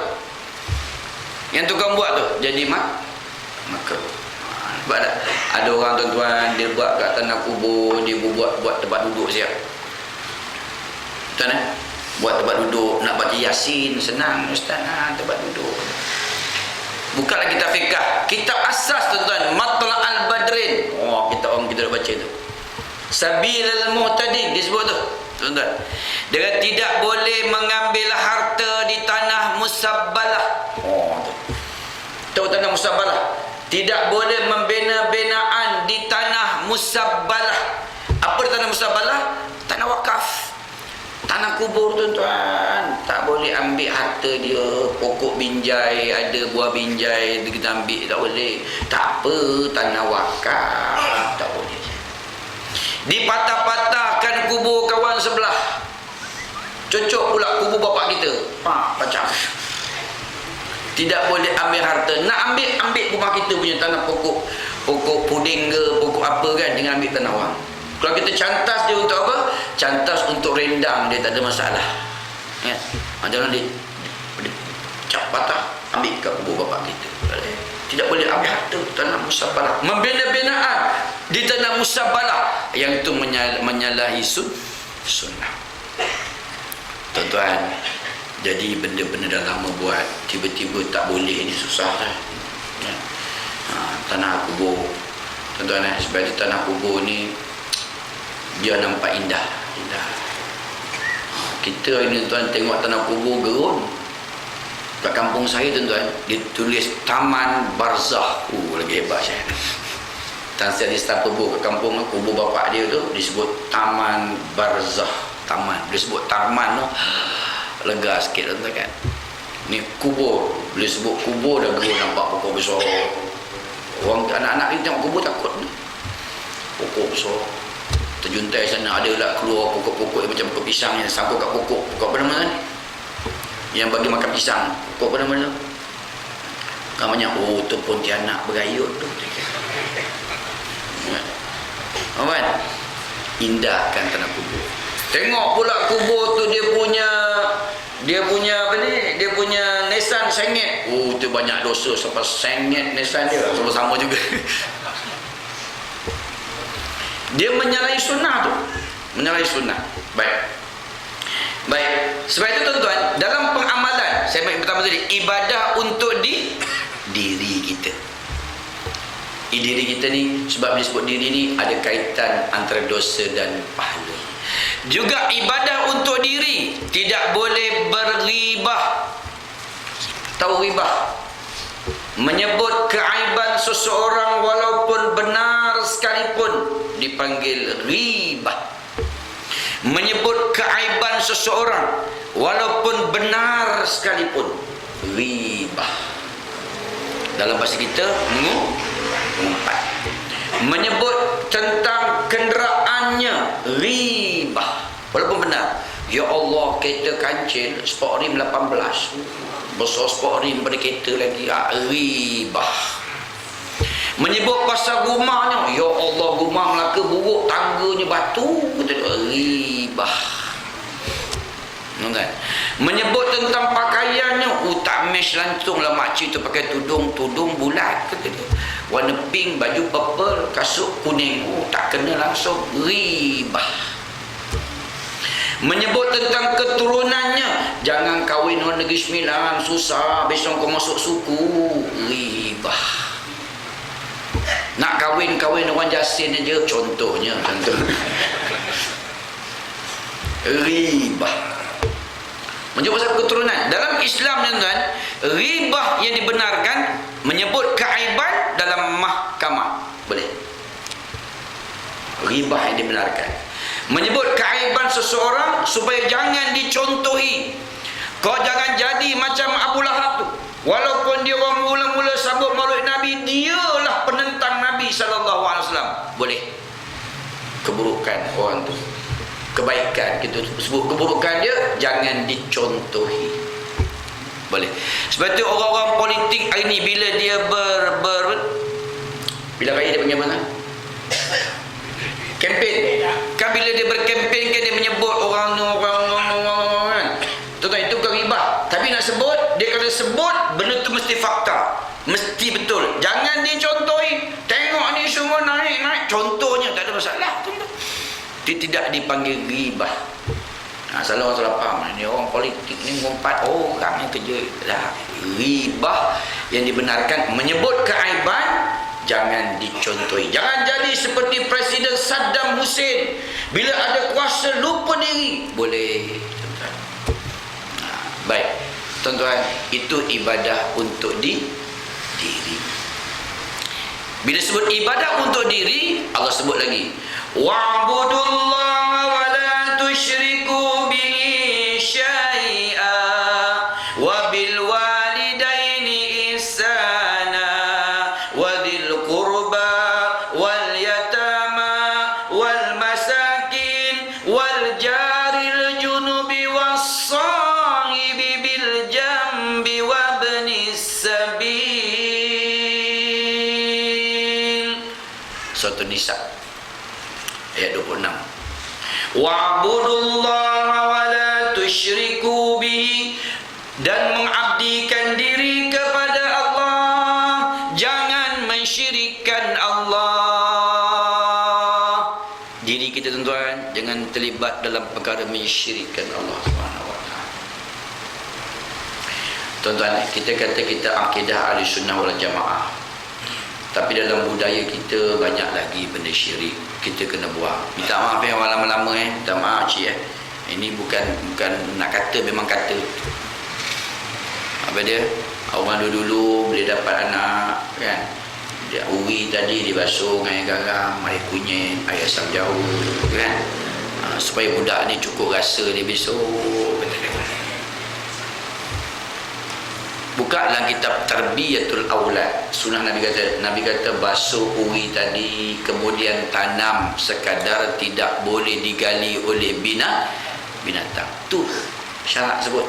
tu. Jadi makruh. Sebab ada orang tuan-tuan, dia buat kat tanah kubur, dia buat tempat duduk siap. Tuan buat tempat duduk, nak baca Yasin senang ustaz, tempat duduk. Bukalah kitab fiqh, kitab asas tuan-tuan, Matla'al Badrin. Oh, kita dah baca tu. Sabilal Muhtadin disebut tu, tuan-tuan. Dia kata tidak boleh mengambil harta di tanah musabbalah. Oh, tu. Tahu tanah musabbalah? Tidak boleh membina-binaan di tanah musabbalah. Apa di tanah musabbalah? Tanah wakaf. Tanah kubur tuan-tuan, tak boleh ambil harta dia. Pokok binjai, ada buah binjai, kita ambil, tak boleh. Tak apa, tanah wakaf, tak boleh. Dipatah-patahkan kubur kawan sebelah, cocok pula kubur bapak kita, pacak. Tidak boleh ambil harta. Nak ambil rumah kita punya tanah pokok puding ke, pokok apa kan, jangan ambil tanah orang. Kalau kita cantas dia untuk apa? Cantas untuk rendang, dia tak ada masalah. Ya. Jangan dia cap patah, ambil kat kubur bapak kita. Tidak boleh ambil harta tanah musabbalah. Membina-binaan di tanah musabbalah, yang itu menyalahi sunnah. Tuan-tuan, jadi benda-benda dah lama buat, tiba-tiba tak boleh, ini susah kan? Ya. Tanah kubur, tuan-tuan, sebab di tanah kubur ni dia nampak indah. Kita ini tuan tengok tanah kubur gerun. Kat kampung saya tuan-tuan, dia tulis Taman Barzakh. Lagi hebat saya. Tan Sri Kubur kat kampung kubur bapak dia tu disebut Taman Barzakh. Taman, dia sebut taman tu. Lega sikit tuan-tuan kan. Ni kubur, boleh sebut kubur dah gerun, nampak pokok besar. Orang anak-anak ni tengok kubur takut ni. Pokok besar. Terjuntai sana, ada lah keluar pokok-pokok yang macam pokok pisang yang sangkut kat pokok apa nama kan, yang bagi makan pisang, pokok apa nama tu namanya? Oh, tu Pontianak berayut tu. Kan? Indahkan tanah kubur. Tengok pula kubur tu dia punya apa ni, dia punya nesan sengit. Oh, tu banyak dosa sampai sengit nesan dia, sama-sama juga. Dia menyalahi sunnah tu. Menyalahi sunnah. Baik. Sebab itu tuan-tuan, dalam pengamalan, saya bagi pertama tadi, ibadah untuk diri kita. Diri kita ni, sebab disebut diri ni ada kaitan antara dosa dan pahala. Juga ibadah untuk diri, tidak boleh berghibah. Tahu ghibah? Menyebut keaiban seseorang walaupun benar sekalipun dipanggil ghibah. Menyebut keaiban seseorang walaupun benar sekalipun ghibah. Dalam bahasa kita mengumpat. Menyebut tentang kenderaannya ghibah walaupun benar. Ya Allah, kereta kancil sport rim 18, besar sport rim pada kereta lagi, ghibah. Menyebut pasal rumahnya, ya Allah, rumah Melaka buruk, tangganya batu, ghibah. Kan? Menyebut tentang pakaiannya, tak match langsung lah makcik tu pakai tudung bulat kata dia. Warna pink, baju purple, kasut kuning. Tak kena langsung. Ribah. Menyebut tentang keturunannya, jangan kahwin orang negeri sembilan, susah, besok kau masuk suku. Ribah. Nak kahwin orang Jasin aja, contohnya. Ribah. Menyebut pasal keturunan dalam Islam, tuan-tuan, ribah yang dibenarkan menyebut keaiban dalam mahkamah boleh. Ribah yang dibenarkan menyebut keaiban seseorang supaya jangan dicontohi. Kau jangan jadi macam Abu Lahab tu. Walaupun dia orang mula-mula sambut maulid Nabi, dialah penentang Nabi SAW. Boleh. Keburukan orang tu, kebaikan kita sebut keburukan dia, jangan dicontohi. Boleh. Sebab tu orang-orang politik hari ni bila dia bila raya dia panggil mana? Kempen. Kan bila dia berkempen kan dia menyebut orang kan. Tuan-tuan, itu keribah. Tapi nak sebut, dia kena sebut benda tu mesti fakta. Mesti betul. Jangan dicontohi. Tengok ni semua naik. Contohnya tak ada masalah. Dia tidak dipanggil ribah. Salah orang salah faham. Ni orang politik ni ngumpat orang yang kerja dah. Ribah yang dibenarkan menyebut keaiban, jangan dicontohi. Jangan jadi seperti Presiden Saddam Hussein, bila ada kuasa lupa diri. Boleh, tuan-tuan. Baik, tuan-tuan, itu ibadah untuk diri. Bila sebut ibadah untuk diri, Allah sebut lagi, wa'budullaha wa la tusyriku bihi syai'a wa bil walidaini ihsana wa dzil qurba wal yatama wal masakin wal jaril junubi was sahibi bil jambi wa ibnis sabil. Surah Nisa ayat 26. Wa'budullaha wa la tusyriku bihi, dan mengabdikan diri kepada Allah, jangan mensyirikkan Allah. Diri kita, tuan-tuan, jangan terlibat dalam perkara mensyirikkan Allah Subhanahu wa taala. Tuan-tuan, kita kata kita akidah Ahlussunnah wal Jamaah, tapi dalam budaya kita banyak lagi benda syirik. Kita kena buang. Minta maaf orang lama-lama minta maaf cik ini bukan nak kata, memang kata. Apa dia? Orang dulu-dulu boleh dapat anak kan, dia uri tadi dibasuh dengan air garam, air kunyit, air asam jauh kan, supaya budak ni cukup rasa dia besok. Buka dalam kitab Tarbiyatul Aulad, sunnah Nabi kata basuh uri tadi, kemudian tanam sekadar tidak boleh digali oleh binatang. Tu syarat sebut.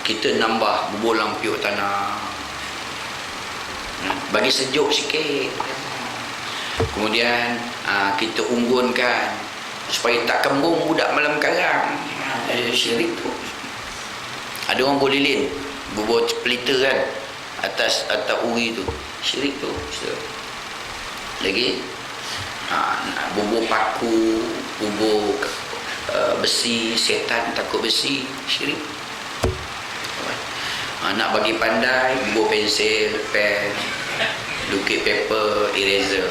Kita nambah bubur lampiuk tanah, bagi sejuk sikit. Kemudian kita unggunkan supaya tak kembung budak malam karang. Syirik tu. Ada orang boleh lilin bubur pelita kan atas uri tu, syirik tu. Lagi bubur paku, bubur besi, setan takut besi, syirik. Nak bagi pandai, bubur pensel, pen, lukis paper, eraser.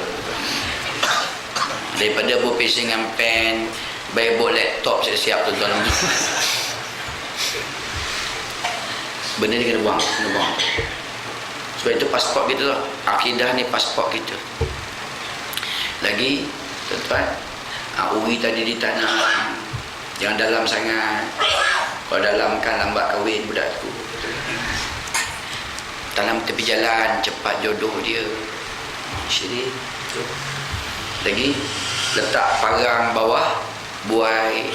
Daripada bubur pensel dengan pen, baik buat laptop siap-siap, tuan-tuan. Benda ni kena buang. Sebab itu pasport kita tu. Akidah ni pasport kita. Lagi, tuan-tuan, uri tadi ditanam, jangan dalam sangat. Kalau dalam kan lambat kahwin budak tu. Tanam tepi jalan, cepat jodoh dia. Syirik. Lagi, letak parang bawah buai,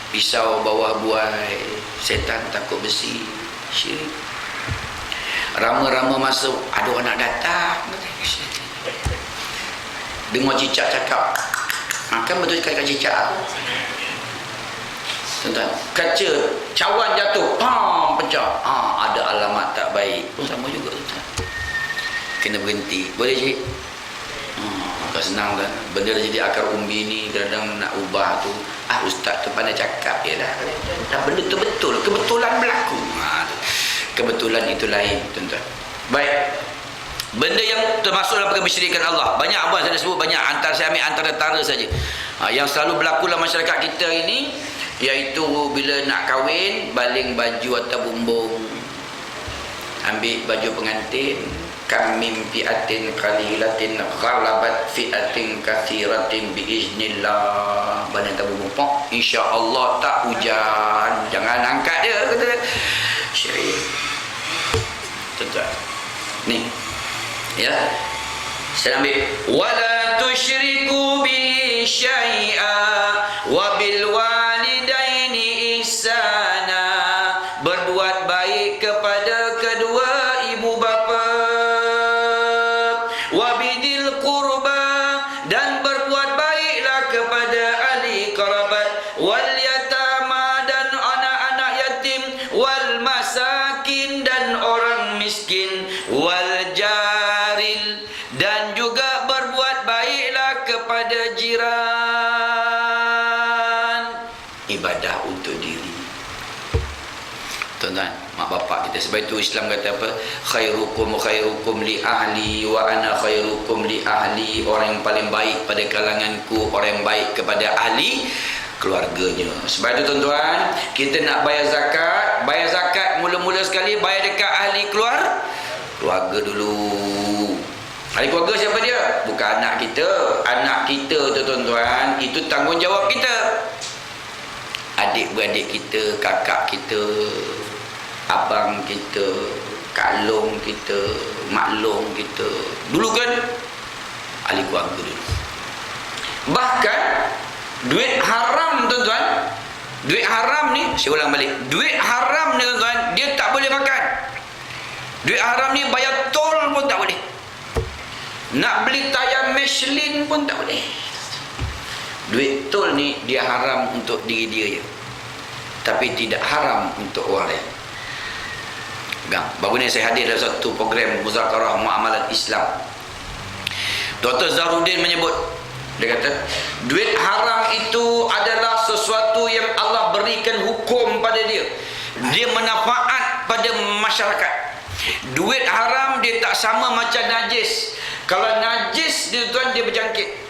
pisau bawah buai, setan takut besi, syirik. Rama-rama masuk, ada orang nak datang, dengar cicak cakap, kan betul cakap cicak. Tuan-tuan, kaca cawan jatuh, pecah. Ada alamat tak baik. Pun sama juga tuan-tuan. Kena berhenti. Boleh cik? Tak senang kan. Benda dah jadi akar umbi ni, kadang-kadang nak ubah tu. Ustaz tu pandai cakap je dah. Benda tu betul. Kebetulan berlaku. Kebetulan itu lain tuan-tuan. Baik. Benda yang termasuk dalam perkara mensyirikkan Allah. Banyak abang saya sebut, banyak. Saya ambil antara-antara saja. Yang selalu berlaku dalam masyarakat kita ini, iaitu bila nak kahwin, baling baju atau bumbung, ambil baju pengantin, kamim fi'atin qalilatin ghalabat fi'atin kathiratin biiznillah, baling atau bumbung, insya-Allah tak hujan, jangan angkat dia, kata syirik. Tuan-tuan, ni ya, saya ambil wala tusyriku bi syai'a wa bil walidaini ihsana, berbuat baik kepada kedua ibu bapa, wa bidil qurba, dan berbuat baiklah kepada ahli kerabat, wal yatama, dan anak-anak yatim, wal masakin, dan orang miskin, wal jaril, dan juga berbuat baiklah kepada jiran. Ibadah untuk diri. Tuan-tuan, mak bapak kita. Sebab itu Islam kata apa? Khairukum li ahli wa ana khairukum li ahli. Orang yang paling baik pada kalanganku, orang yang baik kepada ahli keluarganya. Sebab itu tuan-tuan, kita nak bayar zakat. Bayar zakat mula-mula sekali bayar dekat ahli keluarga dulu. Ahli keluarga siapa dia? Bukan anak kita. Anak kita tu tuan-tuan, itu tanggungjawab kita. Adik-beradik kita, kakak kita, abang kita, kak long kita, mak long kita. Dulu kan ahli keluarga dulu. Bahkan duit haram tuan-tuan, duit haram ni, saya ulang balik, duit haram ni tuan-tuan, dia tak boleh makan. Duit haram ni bayar tol pun tak boleh. Nak beli tayar Michelin pun tak boleh. Duit tol ni dia haram untuk diri dia je, tapi tidak haram untuk orang lain. Baru ni saya hadir dalam satu program Muzakarah Muamalat Islam. Dr. Zahrudin menyebut, dia kata duit haram itu adalah sesuatu yang Allah berikan hukum pada dia. Dia manfaat pada masyarakat. Duit haram dia tak sama macam najis. Kalau najis dia tuan, dia berjangkit.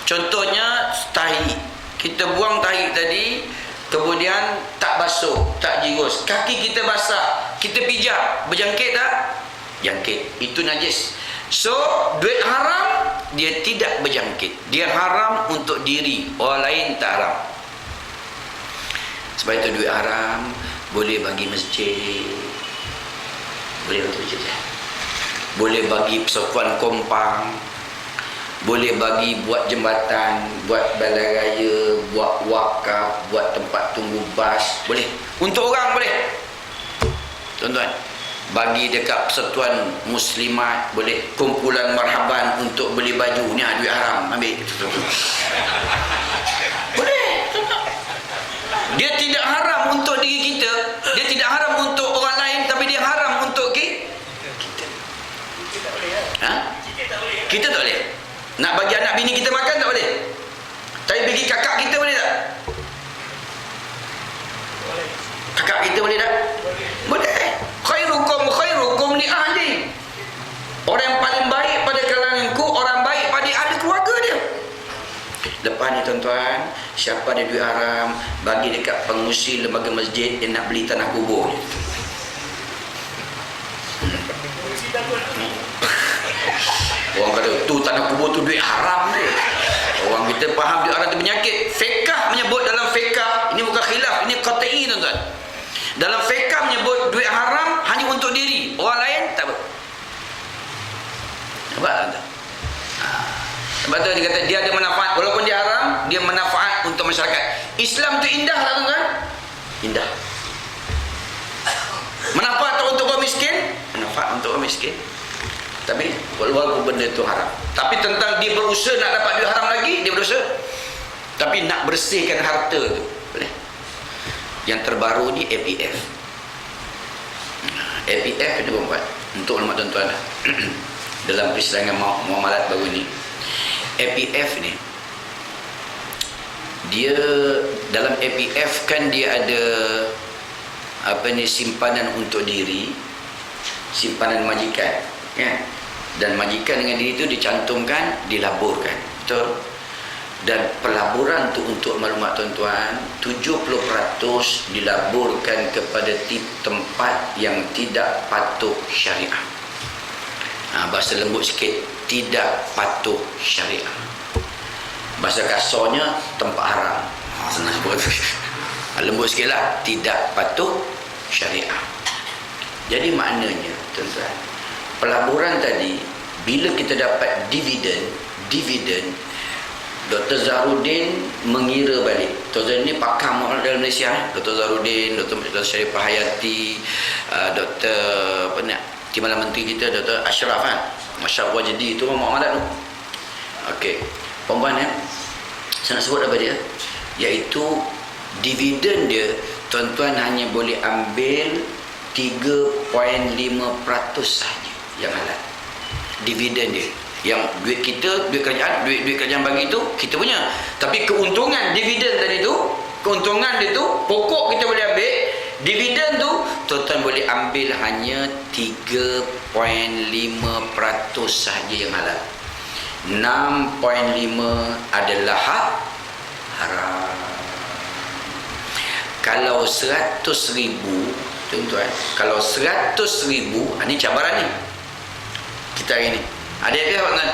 Contohnya tahi. Kita buang tahi tadi, kemudian tak basuh, tak jirus, kaki kita basah, kita pijak, berjangkit tak? Jangkit. Itu najis. So duit haram dia tidak berjangkit. Dia haram untuk diri, orang lain tak haram. Sebab itu duit haram boleh bagi masjid, boleh bagi masjid, boleh bagi persekutuan kompang, boleh bagi buat jembatan, buat balai raya, buat wakaf, buat tempat tunggu bas, boleh. Untuk orang boleh. Tuan-tuan, bagi dekat persatuan muslimat boleh. Kumpulan marhaban untuk beli baju, ni duit haram, ambil. Boleh. Dia tidak haram untuk diri kita, dia tidak haram untuk orang lain, tapi dia haram untuk kita. Kita tak boleh. Nak bagi anak bini kita makan tak boleh, tapi bagi kakak kita boleh tak? Kakak kita boleh tak? Boleh. Khairukum li ahli. Orang yang paling baik pada kalanganku, orang baik pada ahli keluarga dia. Lepas ni tuan-tuan, siapa ada duit haram, bagi dekat pengusi lembaga masjid yang nak beli tanah kubur. Orang kata tu tanah kubur tu duit haram dia. Orang kita faham duit haram tu penyakit. Fiqh menyebut, dalam fiqh, ini bukan khilaf, ini qat'i tuan-tuan. Dalam fiqh menyebut duit haram hanya untuk diri, orang lain tak apa. Nampak tak? Sebab tu dia kata dia ada manfaat, walaupun dia haram, dia manfaat untuk masyarakat. Islam tu indah tak tuan-tuan? Indah. Manfaat untuk orang miskin, manfaat untuk orang miskin. Tapi walaupun benda itu haram, tapi tentang dia berusaha nak dapat duit haram lagi, dia berusaha. Tapi nak bersihkan harta tu boleh. Yang terbaru ni APF. APF ni buat untuk ulama tuan-tuan dalam persidangan muamalat baru ni. APF ni dia dalam APF kan dia ada simpanan untuk diri, simpanan majikan, ya. Dan majikan dengan diri itu dicantumkan, dilaburkan, betul. Dan pelaburan tu untuk maklumat tuan-tuan, 70% dilaburkan kepada tempat yang tidak patuh syariah. Bahasa lembut sikit, tidak patuh syariah. Bahasa kasarnya tempat haram. Senang sebut. Lembut sikit lah, tidak patuh syariah. Jadi maknanya tuan-tuan, pelaburan tadi bila kita dapat dividen, Dr. Zahrudin mengira balik. Dr. Zahrudin ni pakar muamalat dalam Malaysia. Dr. Zahrudin, Dr. Sharifah Hayati, Dr. Timbalan Menteri kita, Dr. Ashraf kan. Ashraf Wajdi itu muamalat tu. Okey. Perempuan ya. Saya nak sebut apa dia? Iaitu dividen dia, tuan-tuan hanya boleh ambil 3.5% sahaja yang halal. Dividen dia. Yang duit kita, duit kerajaan bagi itu kita punya. Tapi keuntungan dividen tadi tu, keuntungan dia tu, pokok kita boleh ambil, dividen tu tuan-tuan boleh ambil hanya 3.5% sahaja yang halal. 6.5 adalah haram. Kalau 100,000 tuan-tuan, kalau 100,000, ini cabaran ni kita hari ni. Ada dia tuan?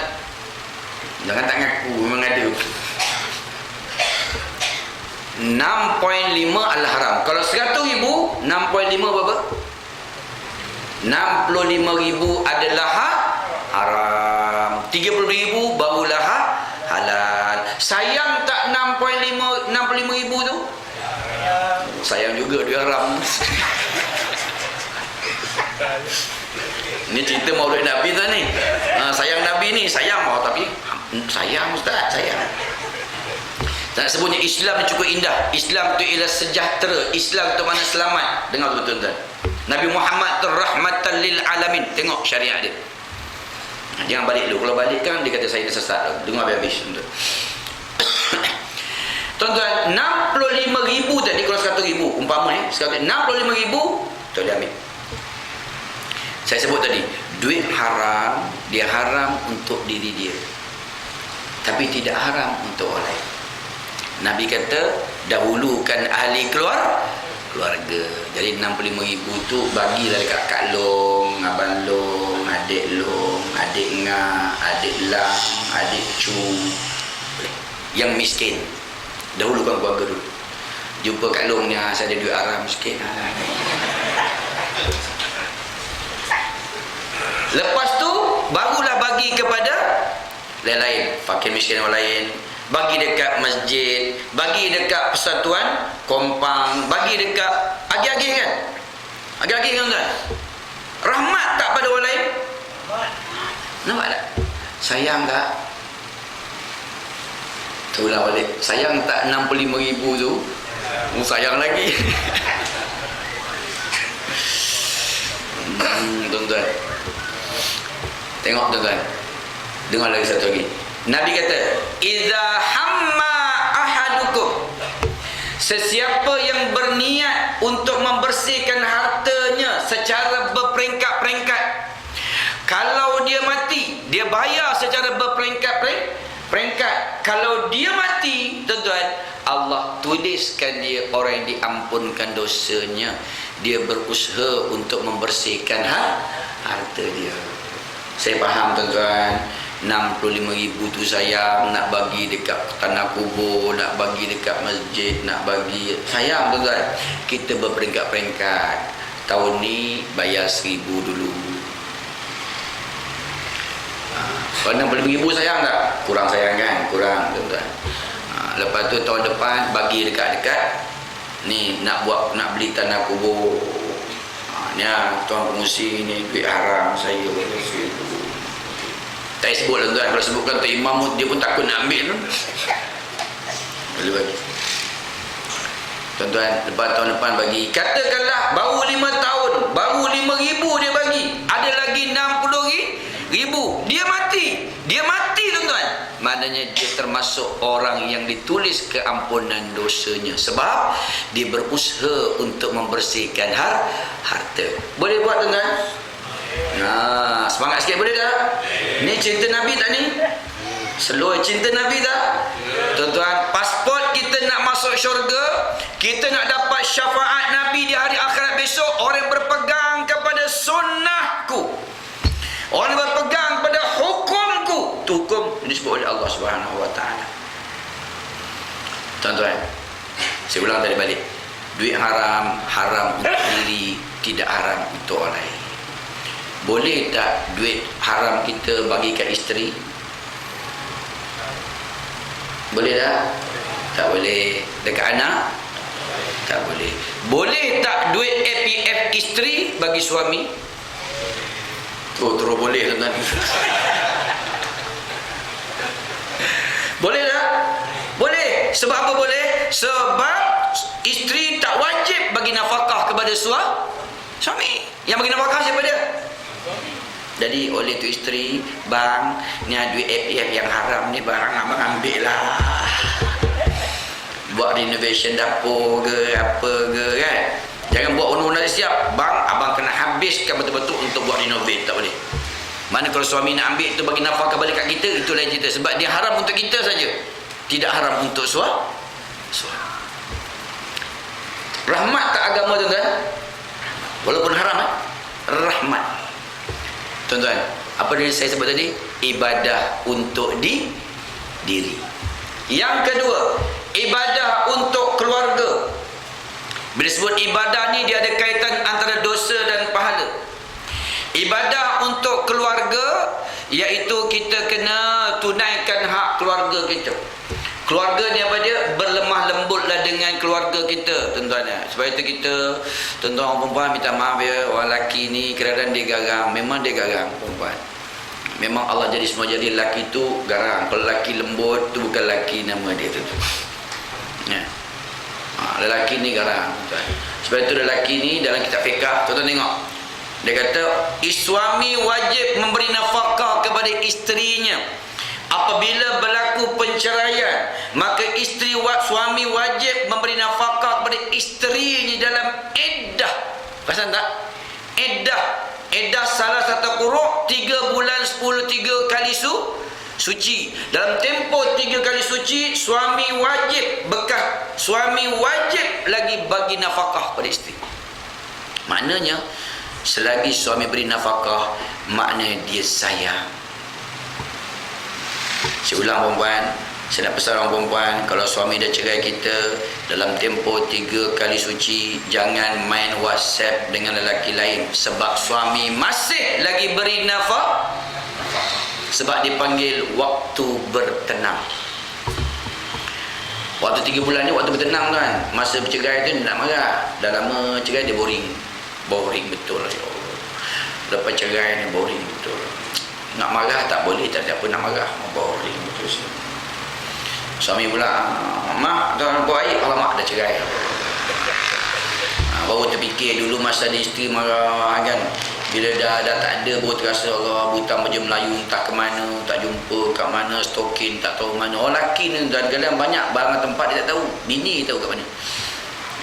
Jangan tak ngaku, memang ada. 6.5 adalah haram. Kalau 100,000, 6.5 berapa? 65,000 adalah haram. 30,000 barulah halal. Sayang tak 65,000 tu? Sayang juga dia haram. Ini cerita Maulid Nabi tu ni. Sayang Nabi ni, sayang tapi sayang ustaz, sayang. Tak sebutnya Islam ni cukup indah. Islam tu ialah sejahtera. Islam tu mana selamat. Dengar betul-betul. Nabi Muhammad tu rahmatan lil alamin. Tengok syariat dia. Jangan balik dulu. Kalau balik kan dia kata saya dah sesat. Dengar habis tuan. Tuan-tuan, 65,000 tadi kalau 100,000 umpama 65,000 tu dia ambil. Saya sebut tadi, duit haram, dia haram untuk diri dia. Tapi tidak haram untuk orang lain. Nabi kata, dahulukan ahli keluarga. Jadi 65,000 tu bagilah dekat Kak Long, Abang Long, Adik Long, Adik Ngah, Adik Lang, Adik Cu. Yang miskin. Dahulukan keluarga dulu. Jumpa Kak Long ni, saya ada duit haram sikit. Lepas tu barulah bagi kepada lain-lain, fakir miskin orang lain, bagi dekat masjid, bagi dekat persatuan kompang, bagi dekat agih-agih kan? Agih-agih kan tuan? Rahmat tak pada orang lain? Nampak tak? Sayang tak? Terulang balik. Sayang tak 65,000 tu? Sayang lagi. Tuan-tuan, tengok tuan-tuan, dengar lagi satu lagi. Nabi kata, "Idza hamma ahadukum," sesiapa yang berniat untuk membersihkan hartanya secara berperingkat-peringkat, kalau dia mati, dia bayar secara berperingkat-peringkat. Kalau dia mati, tuan-tuan, Allah tuliskan dia orang yang diampunkan dosanya. Dia berusaha untuk membersihkan harta dia. Saya faham tuan-tuan, 65,000 tu sayang, nak bagi dekat tanah kubur, nak bagi dekat masjid, nak bagi, sayang tuan-tuan. Kita berperingkat-peringkat. Tahun ni bayar 1,000 dulu. Kalau 65,000 sayang tak? Kurang sayang kan? Kurang tuan-tuan. Lepas tu tahun depan bagi dekat-dekat ni, nak beli tanah kubur. Ni tuan pengusi ni duit haram saya. Tak sebut tuan-tuan. Kalau sebutkan tu imam dia pun takut nak ambil tu. Boleh bagi. Tuan-tuan, lepas tahun depan bagi. Katakanlah baru 5 tahun, baru 5,000 dia bagi. Ada lagi 60,000. Dia mati. Dia mati, tuan-tuan. Maknanya dia termasuk orang yang ditulis keampunan dosanya. Sebab dia berusaha untuk membersihkan harta. Boleh buat, tuan-tuan? Nah, semangat sikit boleh tak? Ni cinta Nabi tak ni? Seluruh cinta Nabi tak? Tuan-tuan, pasport kita nak masuk syurga, kita nak dapat syafaat Nabi di hari akhirat besok, orang yang berpegang kepada sunnahku, orang yang berpegang pada hukumku. Itu hukum disebut oleh Allah Subhanahu Wa Taala. Tuan-tuan, saya ulang tadi balik. Duit haram, haram untuk diri, tidak haram untuk orang lain. Boleh tak duit haram kita bagi kat isteri? Boleh tak? Tak boleh. Dekat anak? Tak boleh. Boleh tak duit APF isteri bagi suami? Terus boleh, tuan-tuan. Boleh tak? Boleh. Sebab apa boleh? Sebab isteri tak wajib bagi nafkah kepada suami. Yang bagi nafkah siapa dia? Jadi oleh tu isteri, bang, ni ada duit APF yang haram ni, barang abang ambil lah. Buat renovation dapur ke, apa ke kan. Jangan buat undang-undang siap. Bang, abang kena habiskan betul-betul untuk buat renovate, tak boleh. Mana kalau suami nak ambil tu bagi nafkah balik kat kita, itu lain cerita. Sebab dia haram untuk kita saja. Tidak haram untuk suami. Rahmat tak agama, tuan-tuan? Walaupun haram, rahmat. Tuan-tuan, apa yang saya sebut tadi? Ibadah untuk diri. Yang kedua, ibadah untuk keluarga. Bila sebut ibadah ni, dia ada kaitan antara dosa dan pahala. Ibadah untuk keluarga, iaitu kita kena tunaikan hak keluarga kita. Keluarga ni apa dia? Berlemah lembutlah dengan keluarga kita, tuan-tuan. Sebab itu kita, tuan-tuan orang perempuan, minta maaf ya, orang lelaki ni kadang-kadang dia garang. Memang dia garang, perempuan. Memang Allah jadi semua jadi lelaki tu garang. Kalau lelaki lembut tu bukan lelaki nama dia, tuan-tuan. Ya. Lelaki ni garang, tuan-tuan. Sebab itu lelaki ni dalam kitab fiqh, tuan-tuan tengok. Dia kata, suami wajib memberi nafkah kepada isterinya. Apabila berlaku perceraian, maka suami wajib memberi nafkah kepada isterinya dalam iddah. Perasan tak? Iddah salah satu quruk 3 bulan 10 3 kali suci. Dalam tempoh 3 kali suci, suami wajib lagi bagi nafkah kepada isteri. Maknanya selagi suami beri nafkah, maknanya dia sayang. Saya ulang, perempuan, saya nak pesan orang perempuan, kalau suami dah cerai kita dalam tempoh 3 kali suci, jangan main WhatsApp dengan lelaki lain. Sebab suami masih lagi beri nafkah. Sebab dipanggil waktu bertenang. Waktu 3 bulan ni waktu bertenang, tuan. Masa bercerai tu dia nak marah. Dah lama cerai dia boring betul. Ya Allah, lepas cerai ni boring betul. Nak marah tak boleh, tak ada apa nak marah. Boring betul. Suami pula, mak, tuan buat air, alamak dah cerai. Baru terfikir dulu masa ada isteri marah kan. Bila dah tak ada, baru terasa Allah, butang baju Melayu entah ke mana, tak jumpa kat mana, stokin tak tahu mana. Orang lelaki ni kadang-kadang banyak barang tempat dia tak tahu, bini tahu kat mana.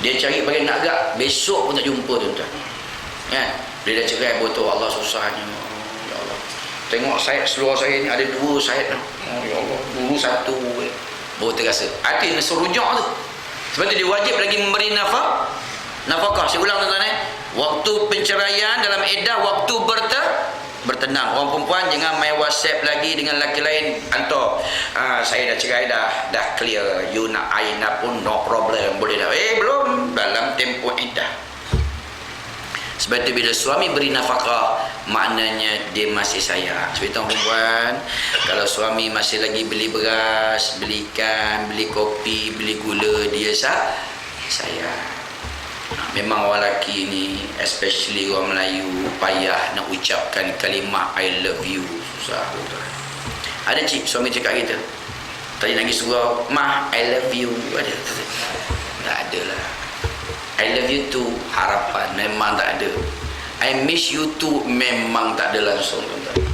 Dia cari pakai nak agak, besok pun tak jumpa, tuan-tuan. Kan? Dia dah cerai, baru tahu Allah susahnya. Ya Allah, tengok sayap seluar saya ni ada 2 sayap. Ya Allah, dulu 1 baru terasa. Hati ni serujuk tu. Sebab tu dia wajib lagi memberi nafkah. Saya ulang, tuan-tuan. Waktu penceraian dalam iddah, waktu bertenang. Orang perempuan jangan main WhatsApp lagi dengan lelaki lain. Hantar, saya dah cerai dah clear. You nak Aina pun no problem, boleh dah. Belum, dalam tempoh iddah. Sebab itu bila suami beri nafkah, maknanya dia masih sayang. Sebab itu orang perempuan, kalau suami masih lagi beli beras, beli ikan, beli kopi, beli gula, dia sayang. Memang orang lelaki ni, especially orang Melayu, payah nak ucapkan kalimah I love you. Susah, betul. Ada cik suami cakap kita, Tadi nangis surau, "Mah, I love you." Ada. Tak ada lah. I love you too, harapan memang tak ada. I miss you too, memang tak ada langsung, tuan-tuan.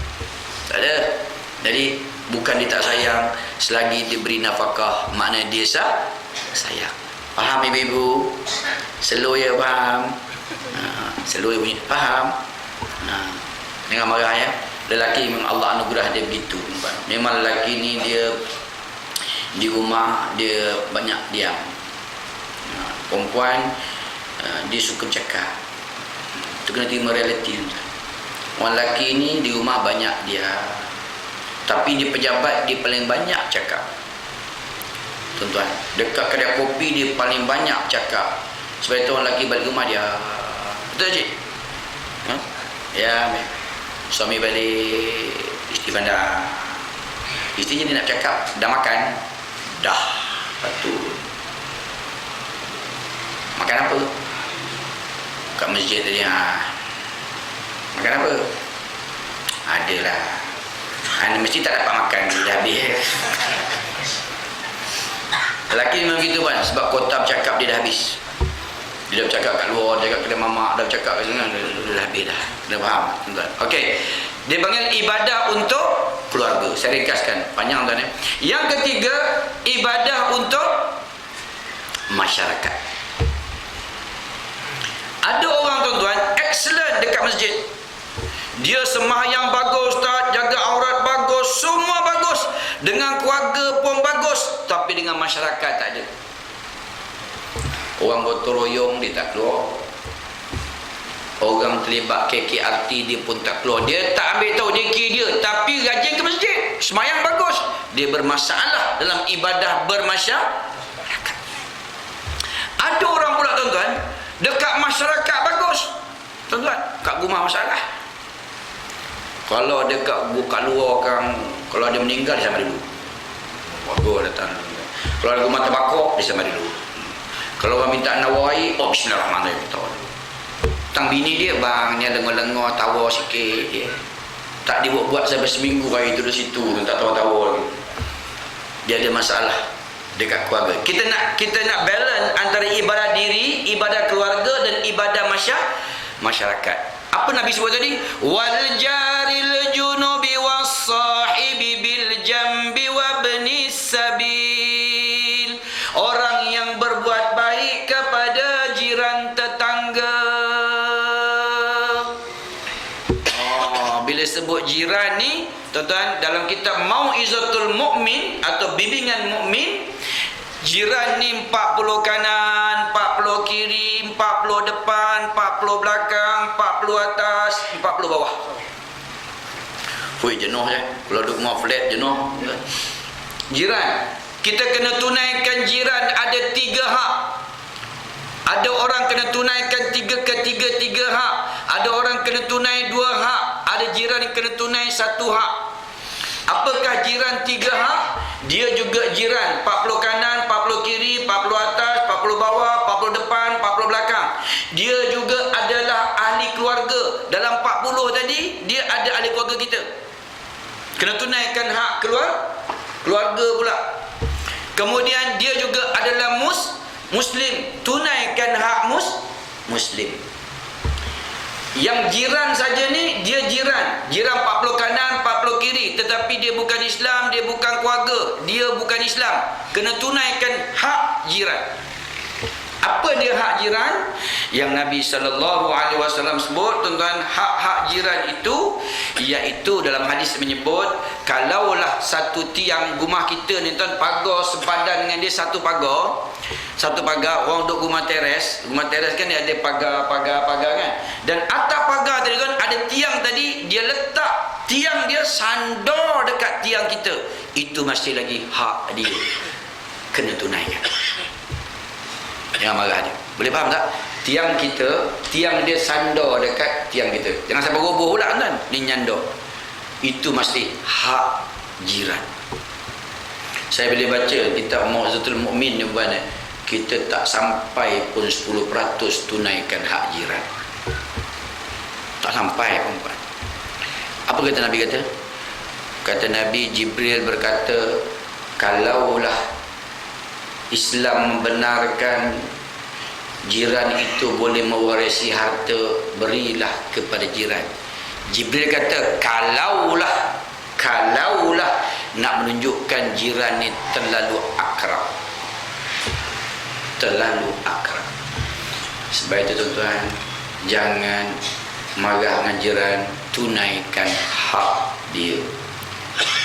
Tak ada. Jadi bukan dia tak sayang, selagi diberi nafkah makna dia sayang. Faham ibu-ibu? Slow ya, faham? Slow ya bunyi, faham? Jangan marah ya. Lelaki memang Allah anugerah dia begitu. Memang lelaki ni dia di rumah dia banyak diam. Perempuan dia suka cakap. Itu kena terima realiti. Orang lelaki ni di rumah banyak dia, tapi di pejabat dia paling banyak cakap. Tuan-tuan, dekat kedai kopi dia paling banyak cakap. Sebab itu orang lelaki balik rumah dia, betul cik? Ya, suami balik, isteri bandar. Isteri dia nak cakap, dah makan? Dah, patut. Makan apa? Kat masjid tadi. Makan apa? Adalah. Mesti tak dapat makan, dah habis. Lelaki memang gitu kan, sebab kota bercakap dia dah habis. Dia dah bercakap kat luar, dia cakap kedai mamak, dah bercakap kat sana, dah habis dah. Dah faham, tuan-tuan? Okey. Dia panggil ibadah untuk keluarga. Saya ringkaskan, panjang tuan. Yang ketiga, ibadah untuk masyarakat. Ada orang, tuan-tuan, excellent dekat masjid. Dia sembahyang bagus, tak jaga aurat bagus, semua bagus. Dengan keluarga pun bagus, tapi dengan masyarakat tak ada. Orang gotong royong dia tak keluar. Orang terlibat KKRT dia pun tak keluar. Dia tak ambil tahu deki dia, tapi rajin ke masjid, sembahyang bagus. Dia bermasalah dalam ibadah bermasyarakat. Ada orang pula, tuan-tuan, dekat masyarakat bagus. Tuan-tuan, kat rumah masalah. Kalau dekat buka luar kan, kalau dia meninggal dia sama dulu. Bagus datang. Kalau ada rumah terbakar dia sama dulu. Kalau orang minta nawai, bismillahirrahmanirrahim. Tang bini dia bang, ni lengah-lengah tawa sikit dia. Tak dibuat-buat sampai seminggu hari tu di situ, tak tawa-tawa lagi. Dia ada masalah dekat keluarga. Kita nak balance antara ibadah diri, ibadah keluarga dan ibadah masyarakat. Apa Nabi sebut tadi? Wal jaril junubi was sahibi bil jambi wa ibnis sabil. Orang yang berbuat baik kepada jiran tetangga. Bila sebut jiran ni, tuan-tuan, dalam kitab Mau'izatul Mukmin atau bimbingan mukmin, jiran ni 40 kanan, 40 kiri, 40 depan, 40 belakang, 40 atas, 40 bawah. Hui, jenuh je. Kalau duduk rumah flat, jenuh. Jiran. Kita kena tunaikan jiran ada 3 hak. Ada orang kena tunaikan 3 hak. Ada orang kena tunai 2 hak. Ada jiran yang kena tunai 1 hak. Apakah jiran 3 hak? Dia juga jiran 40 kanan, 40 kiri, 40 atas, 40 bawah, 40 depan, 40 belakang. Dia juga adalah ahli keluarga. Dalam 40 tadi, dia ada ahli keluarga kita. Kena tunaikan hak keluarga pula. Kemudian dia juga adalah Muslim. Tunaikan hak Muslim. Yang jiran saja ni, dia jiran 40 kanan, 40 kiri, tetapi dia bukan Islam, dia bukan keluarga, dia bukan Islam. Kena tunaikan hak jiran. Apa dia hak jiran? Yang Nabi SAW sebut, tuan-tuan, hak-hak jiran itu, iaitu dalam hadis menyebut, kalaulah satu tiang rumah kita ni, tuan, pagar sepadan dengan dia satu pagar, orang duduk rumah teres kan dia ada pagar kan, dan atas pagar tadi, tuan, ada tiang tadi, dia letak tiang dia sandar dekat tiang kita, itu masih lagi hak dia, kena tunaikan. Jangan marah dia. Boleh faham tak? Tiang kita, tiang dia sandar dekat tiang kita. Jangan sampai roboh pula, kan? Dia nyandar. Itu masih hak jiran. Saya boleh baca kitab Mau'izatul Mukmin ni, bukan, kita tak sampai pun 10% tunaikan hak jiran. Tak sampai, perempuan. Apa kata Nabi kata? Kata Nabi, Jibril berkata, kalaulah Islam membenarkan jiran itu boleh mewarisi harta, berilah kepada jiran. Jibril kata kalaulah nak menunjukkan jiran ni terlalu akrab. Sebab itu tuan-tuan, jangan marah dengan jiran, tunaikan hak dia.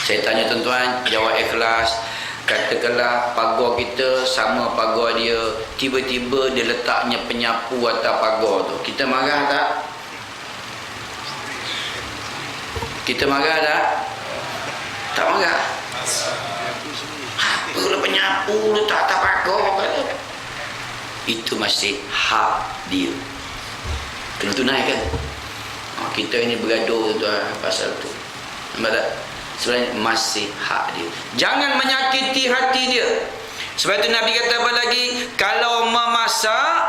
Saya tanya tuan-tuan, jawab ikhlas. Katakanlah pagar kita sama pagar dia, tiba-tiba dia letaknya penyapu atas pagar tu, kita marah tak? Kita marah tak? Tak marah. Apa kalau penyapu letak atas pagar kata? Itu masih hak dia, kena tunaikan. Kita ini bergaduh tuan pasal tu, nampak tak? Sebenarnya masih hak dia. Jangan menyakiti hati dia. Sebab itu Nabi kata apa lagi? Kalau memasak,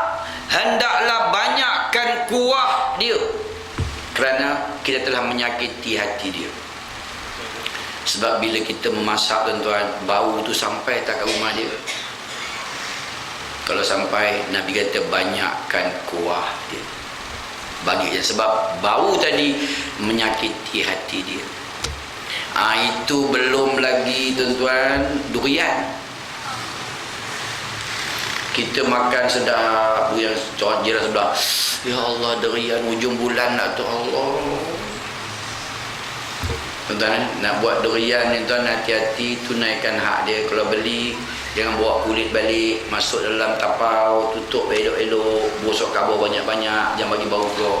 hendaklah banyakkan kuah dia, kerana kita telah menyakiti hati dia. Sebab bila kita memasak tuan-tuan, bau tu sampai tak ke rumah dia? Kalau sampai, Nabi kata banyakkan kuah dia, bagi dia. Sebab bau tadi menyakiti hati dia. Itu belum lagi tuan-tuan durian. Kita makan sedap, durian jiran sebelah, ya Allah durian hujung bulan nak tu Allah. Tuan-tuan nak buat durian ni tuan, hati-hati, tunaikan hak dia. Kalau beli, jangan bawa kulit balik, masuk dalam tapau, tutup elok-elok, bosok kabur banyak-banyak, jangan bagi bau keluar.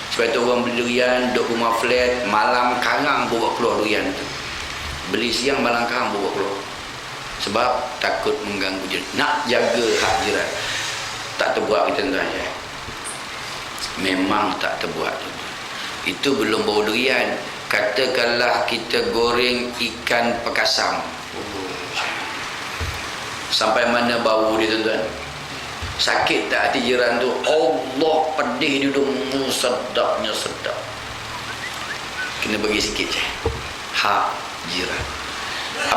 Sebab itu orang beli durian, duduk rumah flat, malam karang bawa keluar durian tu. Beli siang, malam karang bawa keluar. Sebab takut mengganggu jiran. Nak jaga hak jiran. Tak terbuat kita tuan ya. Memang tak terbuat tuan. Itu belum bau durian. Katakanlah kita goreng ikan pekasam. Sampai mana bau dia tuan-tuan? Sakit tak hati jiran tu? Allah, pedih di hidung, sedapnya sedap. Kena bagi sikit je. Hak jiran.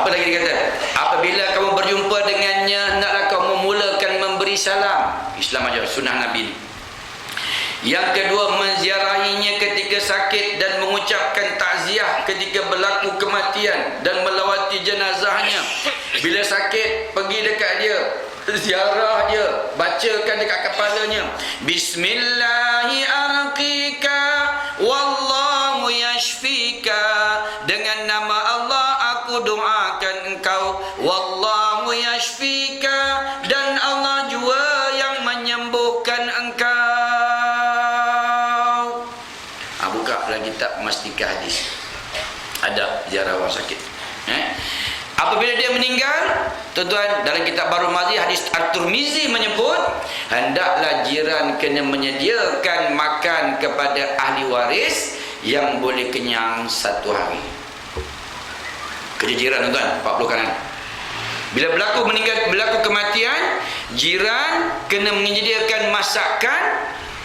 Apa lagi dia kata? Apabila kamu berjumpa dengannya, hendaklah kamu mulakan memberi salam. Islam ajar, sunnah Nabi. Yang kedua, menziarahinya ketika sakit dan mengucapkan takziah ketika berlaku kematian dan melawati jenazahnya. Bila sakit, pergi dekat dia, ziarah dia, bacakan dekat kepalanya, Bismillahi arqika wallahu yashfika, dengan nama Allah aku doakan engkau, wallahu yashfika, dan Allah jua yang menyembuhkan engkau. Buka dalam kitab Mastika Hadis, ada ziarah orang sakit. Apabila dia meninggal, tuan-tuan, dalam kitab Baru Mazi hadis At-Tirmizi menyebut, hendaklah jiran kena menyediakan makan kepada ahli waris yang boleh kenyang satu hari. Kerja jiran tuan-tuan, 40 kanan. Bila berlaku kematian, jiran kena menyediakan masakan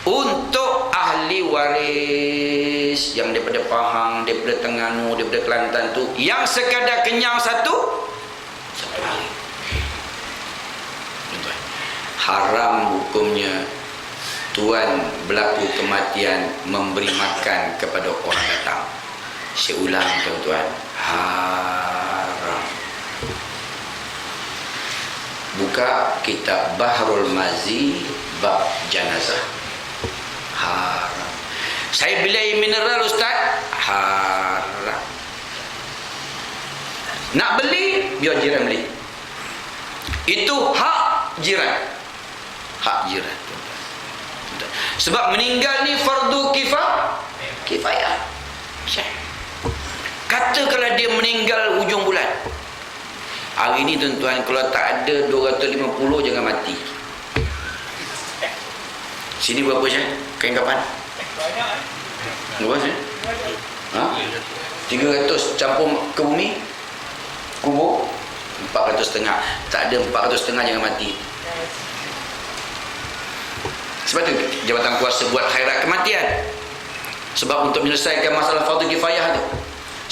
untuk ahli waris yang daripada Pahang, daripada Terengganu, daripada Kelantan tu, yang sekadar kenyang satu hari. Haram hukumnya tuan berlaku kematian memberi makan kepada orang datang. Saya ulang tuan-tuan, haram. Buka kitab Bahrul Mazi bab janazah. Haram. Saya beli air mineral ustaz, haram. Nak beli, biar jiran beli. Itu hak jiran. Hak jiran. Sebab meninggal ni fardu kifayah. Katakanlah dia meninggal hujung bulan. Hari ni tuan-tuan, kalau tak ada 250 jangan mati. Sini berapa saya? Kain kapan? Berapa saya? 300 campur ke bumi, kubur 400,500. Tak ada 400,500 jangan mati. Sebab tu jabatan kuasa buat khairat kematian, sebab untuk menyelesaikan masalah fardu kifayah tu.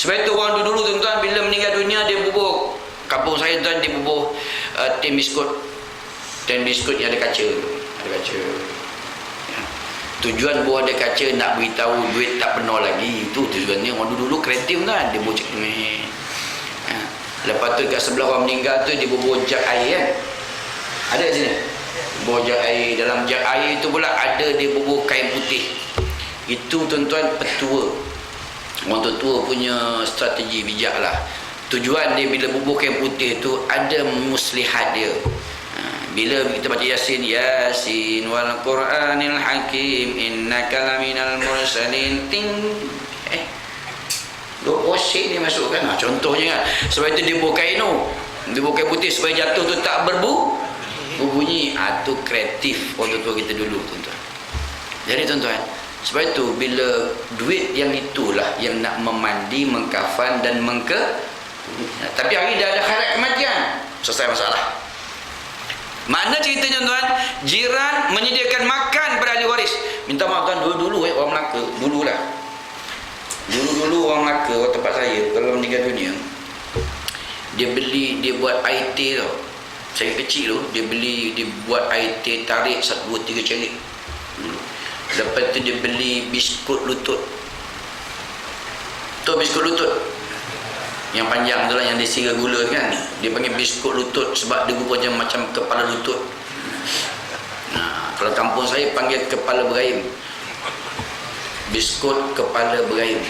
Sebab itu orang dulu tuan-tuan, bila meninggal dunia dia bubur Kampung saya tuan dibubuh tin biskut. Tin biskut yang ada kaca. Ada kaca. Ya. Tujuan buah ada kaca nak beritahu duit tak penuh lagi. Itu tujuannya. Orang dulu kreatif kan. Dia bocek ni. Ya. Lepas tu kat sebelah orang meninggal tu dia bubuh jak air kan. Ada kat sini? Bubuh jak air. Dalam jak air tu pula ada dia bubuh kain putih. Itu tuan-tuan petua. Orang tua punya strategi bijak lah. Tujuan dia bila bubuh kain putih tu ada muslihat dia. Bila kita baca Yasin, Yasin wal Qur'anil Hakim innaka laminal mursalin ting osik dia masukkan. Contohnya kan. Sebab itu dia bubuh kain tu. Dia bubuh kain putih supaya jatuh tu tak berbunyi. Tu kreatif orang tua kita dulu tuan-tuan. Jadi tuan-tuan, sebab itu bila duit yang itulah yang nak memandi, mengkafan dan tapi hari dah ada akhirat kematian, selesai masalah. Mana ceritanya tuan? Jiran menyediakan makan pada ahli waris. Minta maaf tuan, dulu orang Melaka, dulu orang Melaka, orang tempat saya kalau meninggal dunia, dia buat air teh tau. Saya kecil tu, dia buat air teh tarik 1, 2, 3 cerik. Lepas tu dia beli biskut lutut. Tu biskut lutut yang panjang tu lah, yang disira gula kan. Dia panggil biskut lutut sebab dia rupa macam kepala lutut. Kalau kampung saya panggil kepala berayim. Biskut kepala berayim.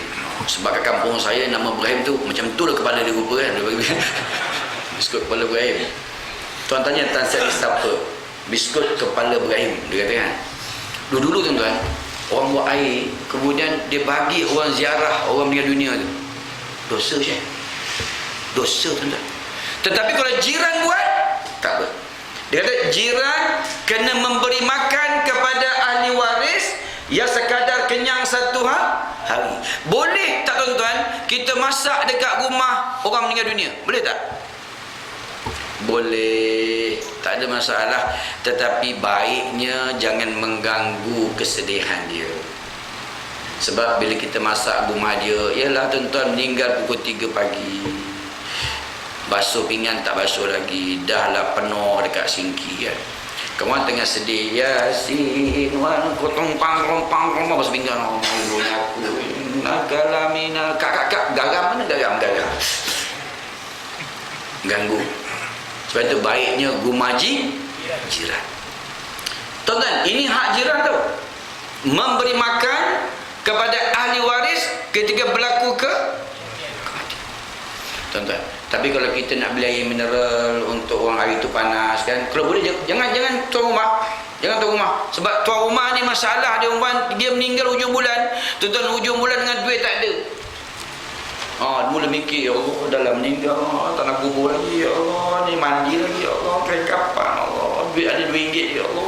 Sebab kat kampung saya nama berayim tu macam tu lah kepala dia rupa kan. Biskut kepala berayim. Tuan tanya Tan Sri siapa? Biskut kepala berayim, dia kata kan. Dulu tuan-tuan, orang buat air, kemudian dia bagi orang ziarah orang meninggal dunia tu. Dosa Syekh. Dosa tuan-tuan. Tetapi kalau jiran buat, tak apa. Dia kata jiran kena memberi makan kepada ahli waris yang sekadar kenyang satu hari. Boleh tak tuan-tuan kita masak dekat rumah orang meninggal dunia? Boleh tak? Boleh, tak ada masalah. Tetapi baiknya jangan mengganggu kesedihan dia. Sebab bila kita masak rumah dia, ialah tuan-tuan meninggal pukul 3 pagi, basuh pinggan tak basuh lagi, dah lah penuh dekat singki kan. Kawan tengah sedih, Yasin wal kutumpang rompang basuh pinggan, aku nagalamina kakak garam mana garam ganggu. Sebab itu baiknya gumaji jiran. Tuan-tuan, ini hak jiran tu, memberi makan kepada ahli waris ketika berlaku tuan-tuan. Tapi kalau kita nak beli air mineral untuk orang hari tu panas kan, kalau boleh jangan tuan rumah. Jangan tuan rumah. Sebab tuan rumah ni masalah dia, dia meninggal hujung bulan. Tuan-tuan, hujung bulan dengan duit tak ada. Mula mikir, ya Allah, dalam meninggal, tak nak kubur lagi, ya Allah, ni mandi lagi, ya Allah, kain kapan, ya Allah, duit ada RM2, ya Allah.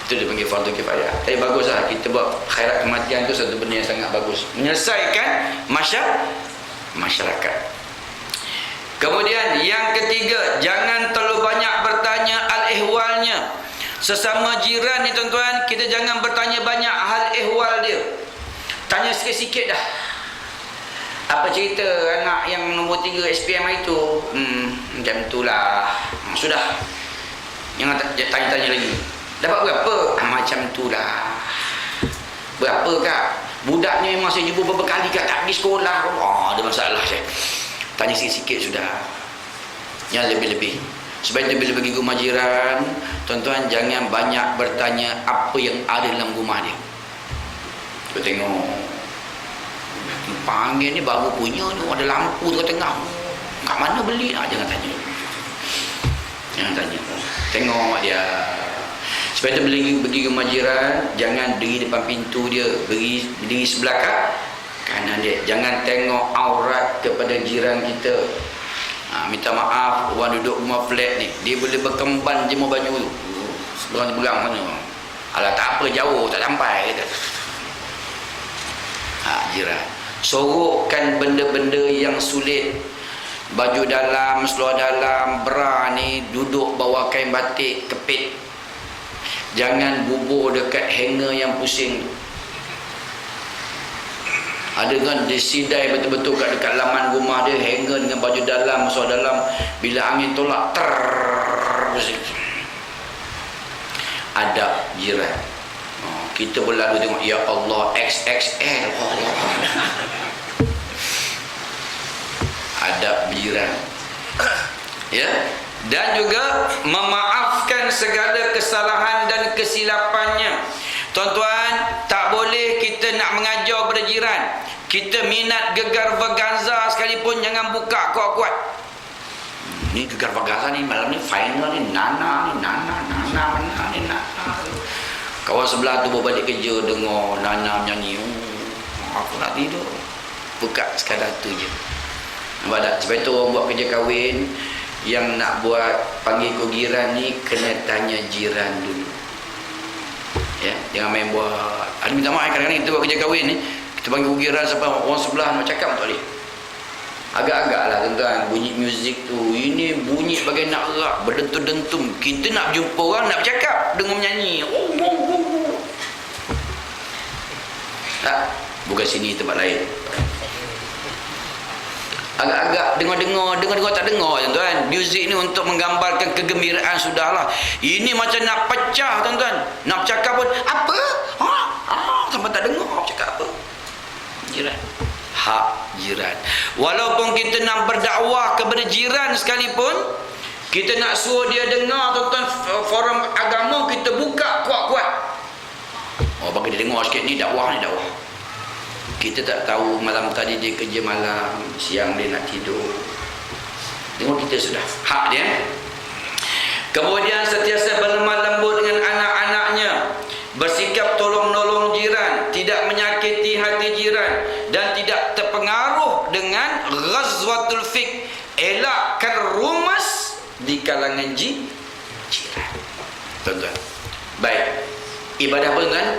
Itu dia panggil fardu kifayah. Tapi baguslah kita buat khairat kematian tu satu benda yang sangat bagus, menyelesaikan masyarakat. Kemudian yang ketiga, jangan terlalu banyak bertanya al-ihwalnya. Sesama jiran ni tuan-tuan, kita jangan bertanya banyak hal ihwal dia. Tanya sikit-sikit dah. Apa cerita anak yang nombor 3 SPM itu? Macam itulah. Sudah. Jangan tanya-tanya lagi. Dapat berapa? Macam itulah. Berapa kak? Budaknya memang saya jumpa beberapa kali kak, tak pergi sekolah. Ada masalah saya. Tanya sikit-sikit sudah. Yang lebih-lebih. Sebab itu bila pergi rumah jiran, tuan-tuan jangan banyak bertanya apa yang ada dalam rumah dia. Kita tengok panggil ni baru punya ni, ada lampu tu kat tengah, kat mana beli? Jangan tanya. Tengok dia. Sebab itu bila pergi rumah jiran, jangan berdiri depan pintu dia, berdiri sebelah kanan dia. Jangan tengok aurat kepada jiran kita. Minta maaf, orang duduk rumah flat ni, dia boleh berkemban jemur baju tu, seberang mana. Alah tak apa, jauh tak sampai kata. Jiran sorokkan benda-benda yang sulit, baju dalam, seluar dalam, bra ni duduk bawah kain batik kepit. Jangan bubur dekat hanger yang pusing. Ada kan dia sidai betul-betul kat dekat laman rumah dia, hanger dengan baju dalam, masuk dalam, bila angin tolak adab jiran. Kita berlalu tengok, ya Allah, XXL, Allah. Adab jiran. Ya, dan juga memaafkan segala kesalahan dan kesilapannya. Tuan-tuan, tak boleh kita nak mengajar pada jiran. Kita minat gegar vaganza sekalipun jangan buka kuat-kuat. Ni gegar vaganza ni malam ni final ni, Nana. Kawan sebelah tu bawa balik kerja dengar Nana menyanyi. Aku nak tidur. Buka sekadar tu je. Nampak tak? Sebab tu orang buat kerja kahwin, yang nak buat panggil jiran ni kena tanya jiran dulu. Ya, jangan main buat. Ada minta maaf kadang-kadang kita buat kerja kahwin ni, kita panggil jiran sampai orang sebelah nak cakap tak boleh. Agak-agak lah tuan-tuan, bunyi muzik tu, ini bunyi sebagai nak rak, berdentum-dentum. Kita nak jumpa orang, nak bercakap dengan menyanyi. Tak, bukan sini, tempat lain. Agak-agak dengar tak dengar tuan-tuan. Muzik ni untuk menggambarkan kegembiraan sudahlah. Ini macam nak pecah tuan-tuan. Nak bercakap pun apa? Sampai tak dengar cakap apa. Jiran. Hak jiran. Walaupun kita nak berdakwah kepada jiran sekalipun, kita nak suruh dia dengar tuan-tuan, forum agama kita buka kuat-kuat. Bagi dia dengar sikit, ni dakwah. Kita tak tahu malam tadi dia kerja malam, siang dia nak tidur. Tengok kita sudah. Hak dia. Kemudian sentiasa berlemah lembut dengan anak-anaknya, bersikap tolong-menolong jiran, tidak menyakiti hati jiran, dan tidak terpengaruh dengan ghazwatul fik, elakkan rumas di kalangan jiran. Tuan-tuan. Baik. Ibadah apa tuan?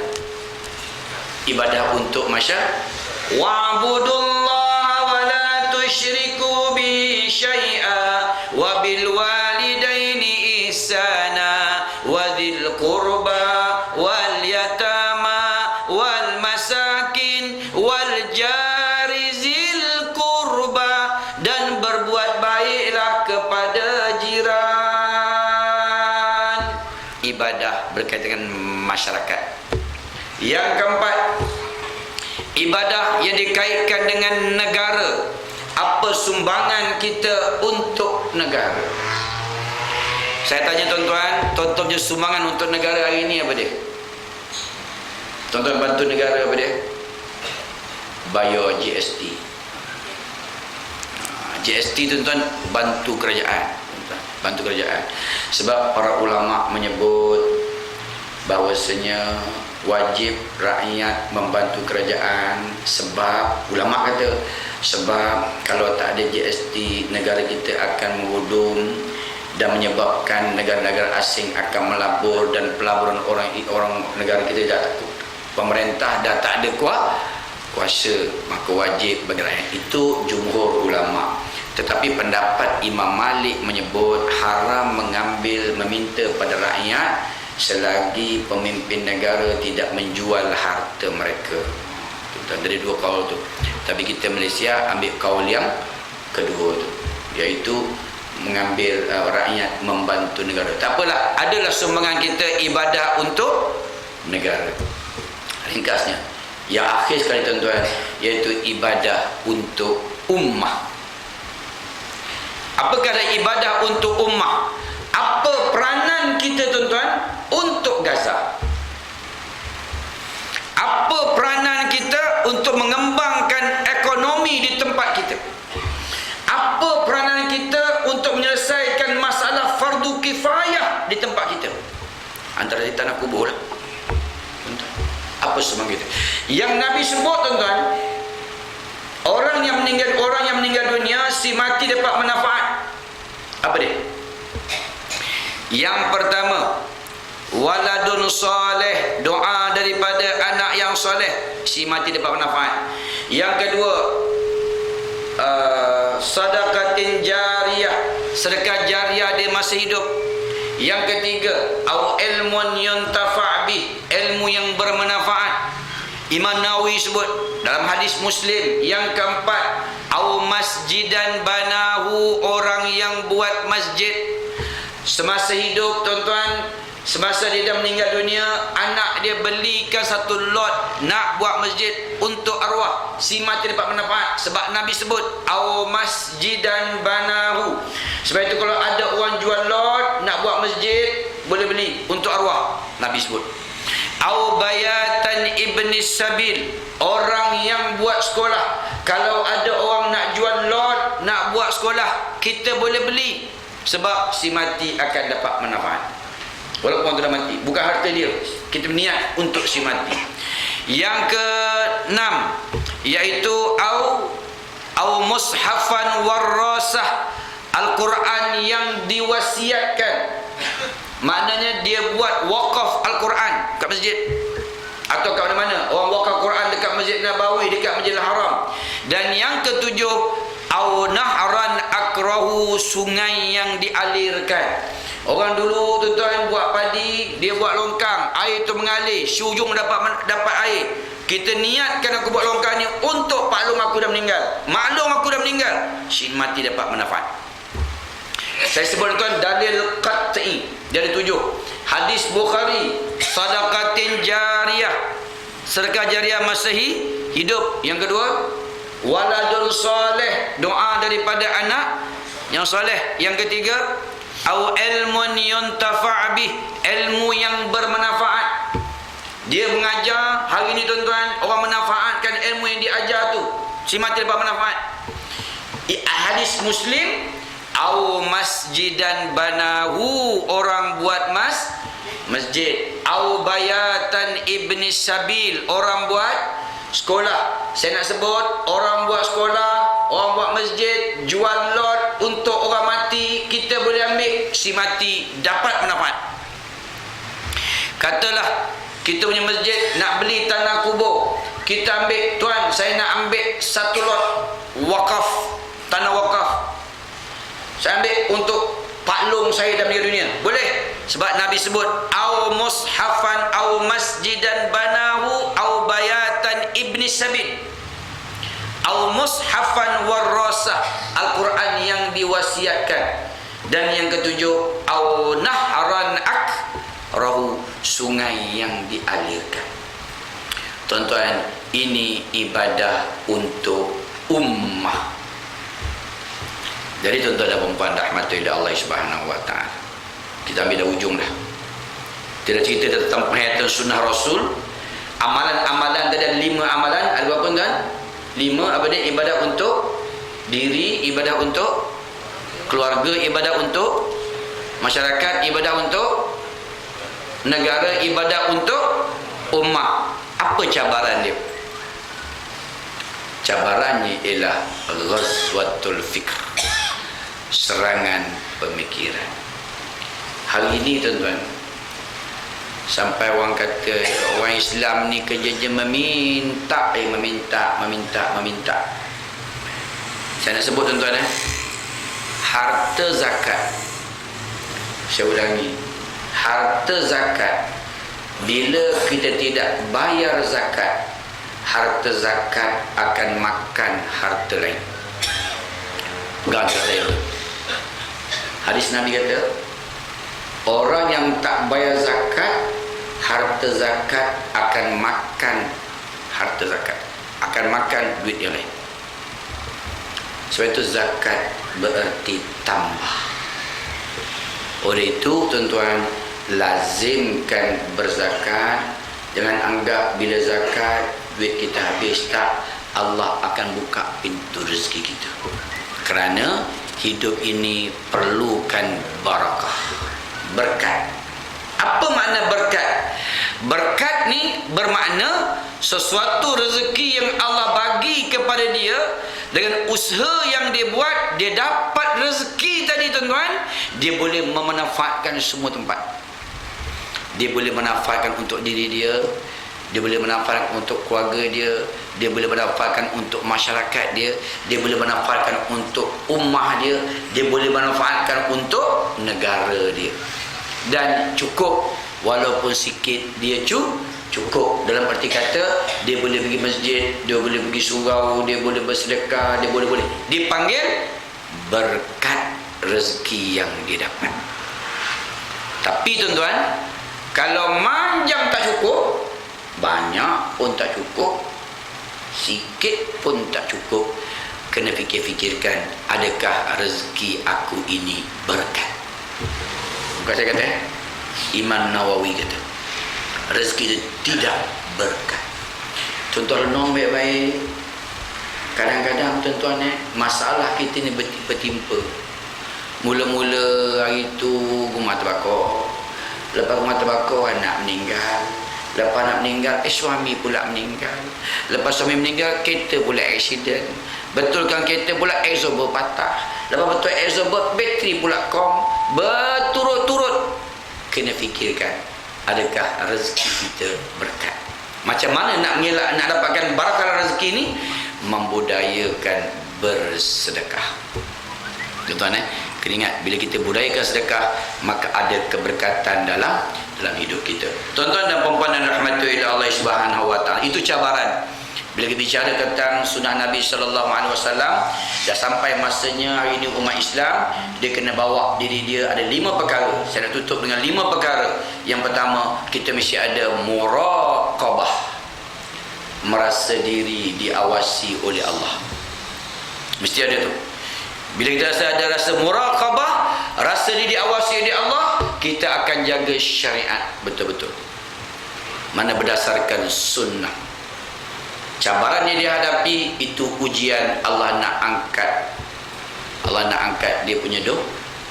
Ibadah untuk masyarakat. Wa'budullaha wa la tusyriku bi syai'a wa bil walidaini ihsana wa dzil qurba wal yatama wal masakin wal jari zil qurba, dan berbuat baiklah kepada jiran. Ibadah berkaitan dengan masyarakat. Yang keempat, ibadah yang dikaitkan dengan negara. Apa sumbangan kita untuk negara? Saya tanya tuan-tuan punya sumbangan untuk negara hari ini apa dia? Tuan-tuan bantu negara apa dia? Bayar GST. GST tuan-tuan bantu kerajaan. Bantu kerajaan. Sebab para ulama menyebut bahawasanya wajib rakyat membantu kerajaan. Sebab ulama kata, sebab kalau tak ada GST, negara kita akan menghudung dan menyebabkan negara-negara asing akan melabur, dan pelaburan orang negara kita dah takut. Pemerintah dah tak ada kuasa, maka wajib bagi rakyat. Itu jumhur ulama. Tetapi pendapat Imam Malik menyebut haram meminta pada rakyat selagi pemimpin negara tidak menjual harta mereka. Dari dua kaul tu. Tapi kita Malaysia ambil kaul yang kedua tu, iaitu mengambil rakyat membantu negara. Tak apalah, adalah sumbangan kita ibadah untuk negara. Ringkasnya, yang akhir sekali tuan-tuan, iaitu ibadah untuk ummah. Apakah ibadah untuk ummah? Apa peranan kita tuan-tuan untuk Gaza? Apa peranan kita untuk mengembangkan ekonomi di tempat kita? Apa peranan kita untuk menyelesaikan masalah fardu kifayah di tempat kita? Antara di tanah kubur lah. Apa semua kita? Yang Nabi sebut tuan-tuan, orang yang meninggal dunia, si mati dapat manfaat. Apa dia? Yang pertama, waladun soleh, doa daripada anak yang soleh, si mati dapat manfaat. Yang kedua, sadaqatin jariyah, sedekah jariah dia masih hidup. Yang ketiga, au ilmun yuntafa' bih, ilmu yang bermanfaat. Imam Nawawi Nawawi sebut dalam hadis Muslim. Yang keempat, au masjidan banahu, orang yang buat masjid semasa hidup, tuan-tuan. Semasa dia dah meninggal dunia, anak dia belikan satu lot nak buat masjid untuk arwah. Si mati dapat manfaat. Sebab Nabi sebut au masjidan banahu. Sebab itu kalau ada orang jual lot nak buat masjid, boleh beli untuk arwah. Nabi sebut au bayatan ibni sabil, orang yang buat sekolah. Kalau ada orang nak jual lot nak buat sekolah, kita boleh beli. Sebab si mati akan dapat manfaat. Walaupun orang tu dah mati, bukan harta dia, kita berniat untuk si mati. Yang keenam, iaitu au mushafan warasah, Al-Quran yang diwasiatkan. Maknanya dia buat wakaf Al-Quran kat masjid atau kat mana-mana. Orang wakaf Quran dekat Masjid Nabawi, dekat Masjidil Haram. Dan yang ketujuh, au nahran akrahu, sungai yang dialirkan. Orang dulu tuan-tuan buat padi, dia buat longkang, air tu mengalir, si ujung dapat air. Kita niatkan aku buat longkang ni untuk Pak Long aku dah meninggal, Mak Long aku dah meninggal, si mati dapat manfaat. Saya sebut tuan dalil qat'i dari 7. Hadis Bukhari, sadaqatin jariyah, sedekah jariah masa hidup. Yang kedua, waladun soleh, doa daripada anak yang soleh. Yang ketiga, au ilmun yuntafa' bih, ilmu yang bermanfaat. Dia mengajar hari ni tuan-tuan, orang manfaatkan ilmu yang diajar tu, si mati dapat manfaat. Hadis Muslim, au masjidan banahu, orang buat masjid. Au bayatan ibni sabil, orang buat sekolah. Saya nak sebut, orang buat sekolah, orang buat masjid, jual lot untuk orang mati, kita boleh ambil, si mati dapat manfaat. Katalah kita punya masjid nak beli tanah kubur, kita ambil, tuan saya nak ambil satu lot wakaf, tanah wakaf, saya ambil untuk Pak Long saya dah meninggal dunia, boleh. Sebab Nabi sebut au mushafan au masjidan banahu au bayatan ibni sabil, au mushafan warasah, Al-Quran yang diwasiatkan. Dan yang ketujuh, au nahran akrahu, sungai yang dialirkan. Tuan-tuan, ini ibadah untuk ummah. Jadi tuan-tuan dan puan-puan rahmati Allah Subhanahu wa taala, kita ambil dah ujung dah. Tidak cerita tentang penghayatan sunnah Rasul. Amalan-amalan tadi ada 5 amalan. Ada berapa tuan? 5 apa dia? Ibadah untuk diri, ibadah untuk keluarga, ibadah untuk masyarakat, ibadah untuk negara, ibadah untuk ummah. Apa cabaran dia? Cabarannya ialah ghazwatul fikr, serangan pemikiran. Hari ini tuan-tuan, sampai orang kata orang Islam ni kerja meminta. Saya nak sebut tuan-tuan, harta zakat, saya ulangi, harta zakat, bila kita tidak bayar zakat, harta zakat akan makan harta lain. Pegang saya. Hadis Nabi kata, orang yang tak bayar zakat, harta zakat akan makan harta zakat, akan makan duit yang lain. Sebab itu zakat berarti tambah. Oleh itu tuan-tuan, lazimkan berzakat. Jangan anggap bila zakat duit kita habis, tak. Allah akan buka pintu rezeki kita. Kerana hidup ini perlukan barakah, berkat. Apa makna berkat? Berkat ni bermakna sesuatu rezeki yang Allah bagi kepada dia, dengan usaha yang dia buat, dia dapat rezeki tadi tuan-tuan, dia boleh memanfaatkan semua tempat. Dia boleh manfaatkan untuk diri dia, dia boleh manfaatkan untuk keluarga dia, dia boleh manfaatkan untuk masyarakat dia, dia boleh manfaatkan untuk ummah dia, dia boleh manfaatkan untuk negara dia. Dan cukup, walaupun sikit dia Cukup dalam arti kata dia boleh pergi masjid, dia boleh pergi surau, dia boleh bersedekah, dia boleh. Dipanggil berkat rezeki yang dia dapat. Tapi tuan-tuan, kalau manjang tak cukup, banyak pun tak cukup, sikit pun tak cukup, kena fikir-fikirkan, adakah rezeki aku ini berkat? Bukan saya kata, Imam Nawawi kata rezeki itu tidak berkat. Tuan-tuan renung baik-baik. Kadang-kadang tuan-tuan masalah kita ni bertimpa. Mula-mula hari tu rumah terbakar. Lepas rumah terbakar anak meninggal. Lepas anak meninggal suami pula meninggal. Lepas suami meninggal kereta pula aksiden. Betulkan kereta pula exhaust patah. Lepas betul exhaust bateri pula kong. Berturut-turut kena fikirkan, adakah rezeki kita berkat? Macam mana nak mengelak, nak dapatkan barakah rezeki ni? Membudayakan bersedekah. Tuan-tuan kena ingat, bila kita budayakan sedekah, maka ada keberkatan dalam hidup kita. Tuan-tuan dan puan-puan dan rahmatullahi Allah Subhanahu wa taala, itu cabaran. Bila kita bicara tentang sunnah Nabi SAW, dah sampai masanya hari ini umat Islam, dia kena bawa diri dia ada 5 perkara. Saya nak tutup dengan 5 perkara. Yang pertama, kita mesti ada muraqabah, merasa diri diawasi oleh Allah. Mesti ada tu. Bila kita ada rasa muraqabah, rasa diri diawasi oleh Allah, kita akan jaga syariat betul-betul. Mana berdasarkan sunnah. Cabaran yang dihadapi itu ujian. Allah nak angkat dia punya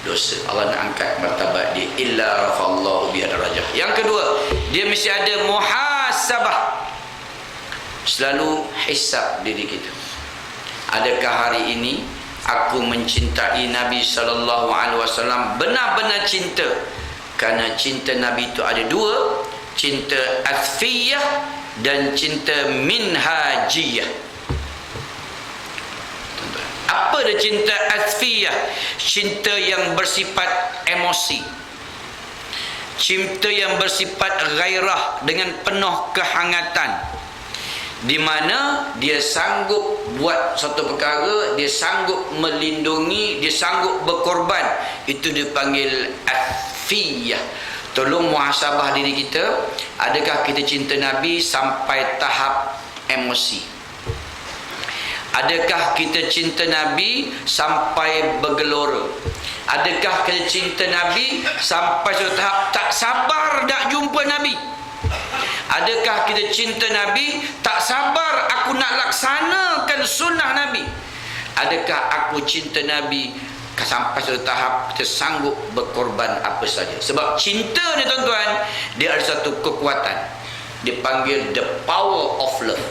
dosa. Allah nak angkat martabat dia. Illa rafa'allahu biha darajah. Yang kedua, dia mesti ada muhasabah. Selalu hisab diri kita. Adakah hari ini aku mencintai Nabi SAW benar-benar cinta? Karena cinta Nabi itu ada 2, cinta athfiyah dan cinta minhajiyah. Apa dia cinta athfiyah? Cinta yang bersifat emosi, cinta yang bersifat gairah dengan penuh kehangatan, di mana dia sanggup buat satu perkara, dia sanggup melindungi, dia sanggup berkorban. Itu dipanggil athfiyah. Tolong muhasabah diri kita. Adakah kita cinta Nabi sampai tahap emosi? Adakah kita cinta Nabi sampai bergelora? Adakah kita cinta Nabi sampai suatu tahap tak sabar nak jumpa Nabi? Adakah kita cinta Nabi tak sabar aku nak laksanakan sunnah Nabi? Adakah aku cinta Nabi sampai suatu tahap kita sanggup berkorban apa saja? Sebab cinta ni tuan-tuan, dia ada satu kekuatan, dipanggil the power of love.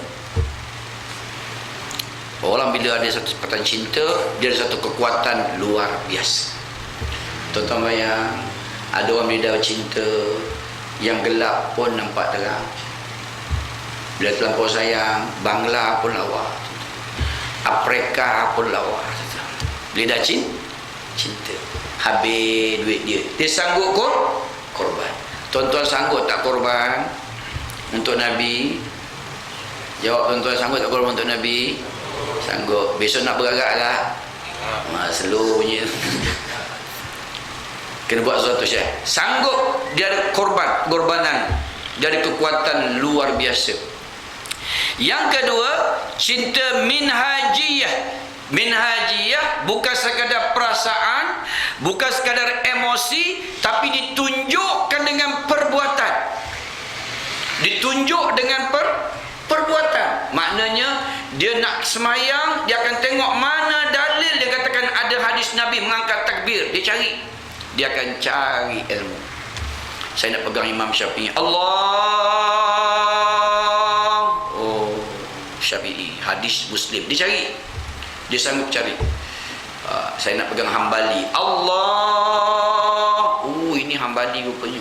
Orang bila ada satu kekuatan cinta, dia ada satu kekuatan luar biasa. Tuan-tuan bayang, ada orang bila dah cinta, yang gelap pun nampak terang. Bila terlampau sayang, Bangla pun lawa, Afrika pun lawa. Bila dah cinta, habis duit dia sanggup korban. Tuan-tuan sanggup tak korban untuk Nabi? Jawab tuan-tuan, sanggup tak korban untuk Nabi? Sanggup. Besok nak beragak lah, slow punya. Kena buat sesuatu Syekh. Sanggup, dia ada korbanan, dia ada kekuatan luar biasa. Yang kedua, cinta minhajiyah. Minhajiyah bukan sekadar perasaan, bukan sekadar emosi, tapi ditunjukkan dengan perbuatan. Ditunjuk dengan perbuatan. Maknanya dia nak semayang, dia akan tengok mana dalil dia katakan ada hadis Nabi mengangkat takbir, dia cari. Dia akan cari ilmu. Saya nak pegang Imam Syafi'i. Syafi'i, hadis Muslim, dia cari. Dia sanggup cari. Saya nak pegang Hambali. Allah. Ini Hambali rupanya.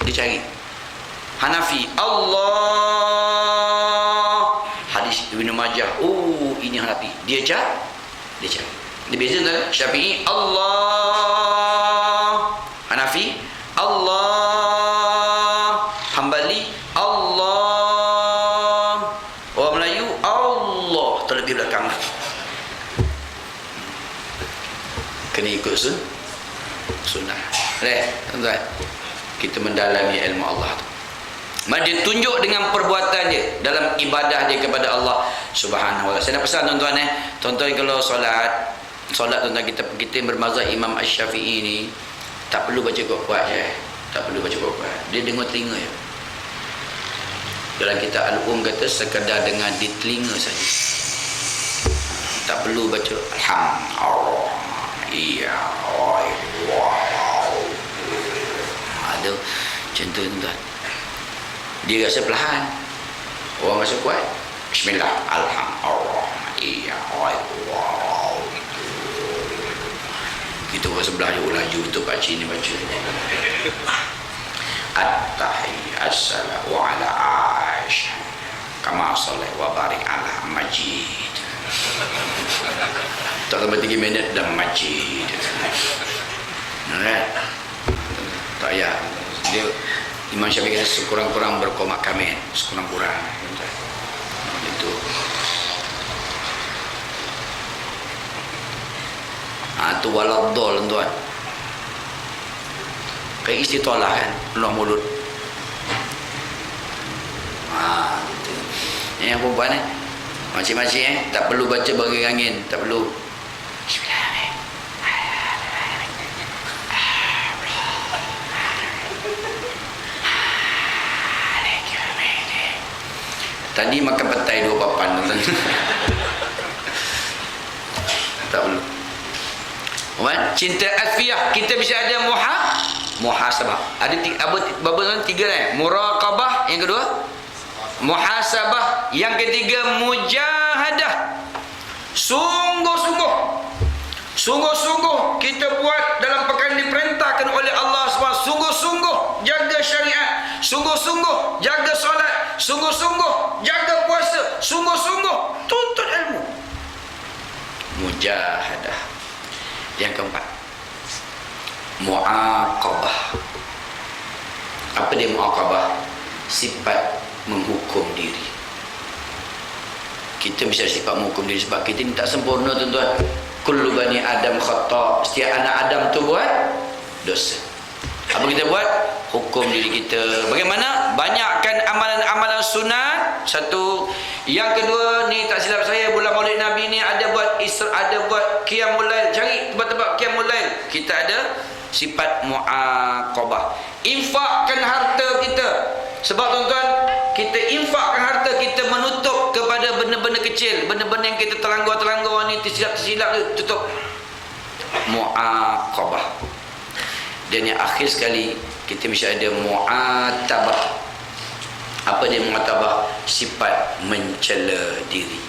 Dia cari. Hanafi. Allah. Hadis Ibnu Majah. Ini Hanafi. Dia cari. Dia beza tak? Syafi'i. Allah. Hanafi. Allah. Hambali. Allah. lebih belakang. Kena ikut sunnah. Tuan-tuan, kita mendalami ilmu Allah tu. Maka dia tunjuk dengan perbuatan dia dalam ibadah dia kepada Allah Subhanahu wa taala. Saya nak pesan tuan-tuan tuan-tuan kalau solat tuan-tuan kita bermazhab Imam Asy-Syafi'i ni tak perlu baca kuat-kuat je. Tak perlu baca kuat-kuat. Dia dengar telinga je. Dalam kitab Al-Um kata sekadar dengar di telinga saja. Tak perlu baca alhamdulillah. Iya. Ada macam tu tuan-tuan. Dia rasa perlahan, orang rasa kuat. Bismillah, alhamdulillah, iya, wow. Kita orang sebelah je laju betul pakcik ni baca. At-tahiyat assalamu ala aish kama salli wa barik ala majid. Tak sampai 3 minit dah majid. Tak payah. Dia Imam Syafi'i kata sekurang-kurang berkomak kamil, sekurang-kurang. Itu. Itu waladol tuan. Kayak istitolah kan, penuh mulut. Itu. Yang perempuan makcik-makcik tak perlu baca bagi angin, tak perlu. Tadi makan petai 2 papan. Tak perlu. Cinta asfiyah, kita bisa ada muhasabah. Ada apa 3 muraqabah, yang kedua muhasabah, yang ketiga mujahadah. Sungguh-sungguh kita buat dalam perkara yang diperintahkan oleh Allah SWT. Sungguh-sungguh jaga syariat, sungguh-sungguh jaga solat, sungguh-sungguh jaga puasa, sungguh-sungguh tuntut ilmu. Mujahadah. Yang keempat, muaqabah. Apa dia muaqabah? Sifat menghukum diri. Kita bisa sifat menghukum diri sebab kita ni tak sempurna tuan-tuan. Kullu bani Adam khata'. Setiap anak Adam tu buat dosa. Apa kita buat? Hukum diri kita. Bagaimana? Banyakkan amalan-amalan sunat. Satu. Yang kedua ni tak silap saya bulan Maulid Nabi ni ada buat qiyamul lail. Cari tempat-tempat qiyamul lail. Kita ada sifat muaqabah. Infakkan harta kita. Sebab tuan-tuan, kita infakkan harta kita menutup kepada benda-benda kecil, benda-benda yang kita terlanggar ni, tersilap tu tutup. Muaqabah. Dan yang akhir sekali, kita mesti ada mu'atabah. Apa dia mu'atabah? Sifat mencela diri.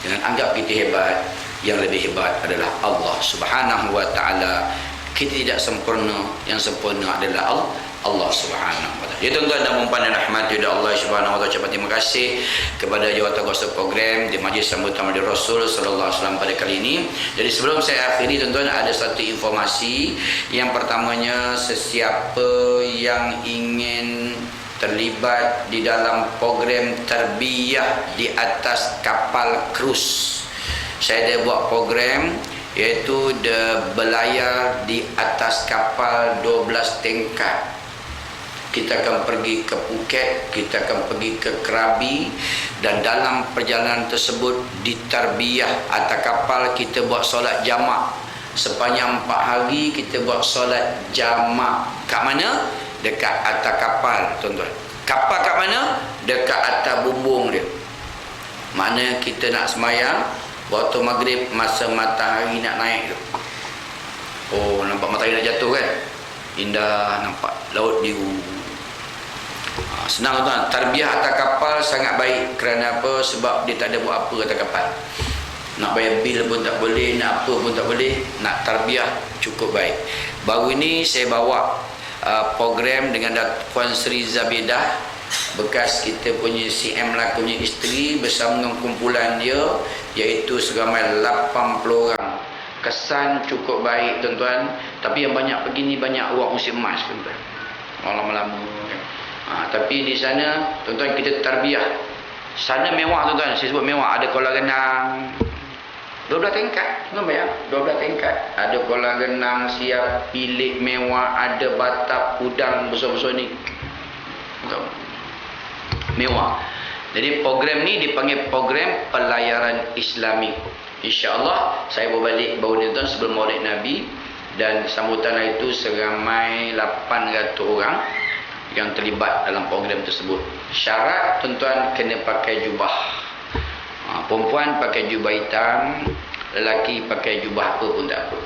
Jangan anggap kita hebat. Yang lebih hebat adalah Allah Subhanahu wa taala. Kita tidak sempurna, yang sempurna adalah Allah Subhanahu wa taala. Ya tuan-tuan dan puan-puan yang rahmati Allah Subhanahu wa taala, ucapkan terima kasih kepada jawatankuasa program di Majlis Sambutan Maulid Rasul sallallahu alaihi wasallam pada kali ini. Jadi sebelum saya akhiri tuan-tuan, ada satu informasi. Yang pertamanya, sesiapa yang ingin terlibat di dalam program tarbiyah di atas kapal krus, saya ada buat program iaitu berlayar di atas kapal 12 tingkat. Kita akan pergi ke Phuket, kita akan pergi ke Krabi, dan dalam perjalanan tersebut di tarbiyah atas kapal kita buat solat jamak. Sepanjang 4 hari kita buat solat jamak. Kat mana? Dekat atas kapal, tuan-tuan. Kapal kat mana? Dekat atas bumbung dia. Mana kita nak semayang waktu maghrib, masa matahari nak naik tu. Oh, nampak matahari nak jatuh kan? Indah, nampak laut biru. Senang tuan. Tarbiyah atas kapal sangat baik. Kerana apa? Sebab dia tak ada buat apa atas kapal. Nak bayar bil pun tak boleh, nak apa pun tak boleh. Nak tarbiyah cukup baik. Baru ini saya bawa program dengan Puan Sri Zabidah, bekas kita punya CM lakunya isteri, bersama dengan kumpulan dia, iaitu seramai 80 orang. Kesan cukup baik tuan-tuan. Tapi yang banyak pergi ni banyak awak musim emas tuan-tuan. Lama-lama kan. Tapi di sana tuan-tuan kita tarbiyah Sana mewah tuan-tuan, saya sebut mewah. Ada kolam renang 12 tingkat, tuan bayang 12 tingkat. Ada kolam renang siap, bilik mewah, ada batap udang besar-besar ni. Mewah. Jadi program ni dipanggil program pelayaran Islami. InsyaAllah saya berbalik baru ni tuan sebelum Maulid Nabi, dan sambutan itu seramai 800 orang yang terlibat dalam program tersebut. Syarat tuan-tuan kena pakai jubah. Perempuan pakai jubah hitam, lelaki pakai jubah apa pun tak apa.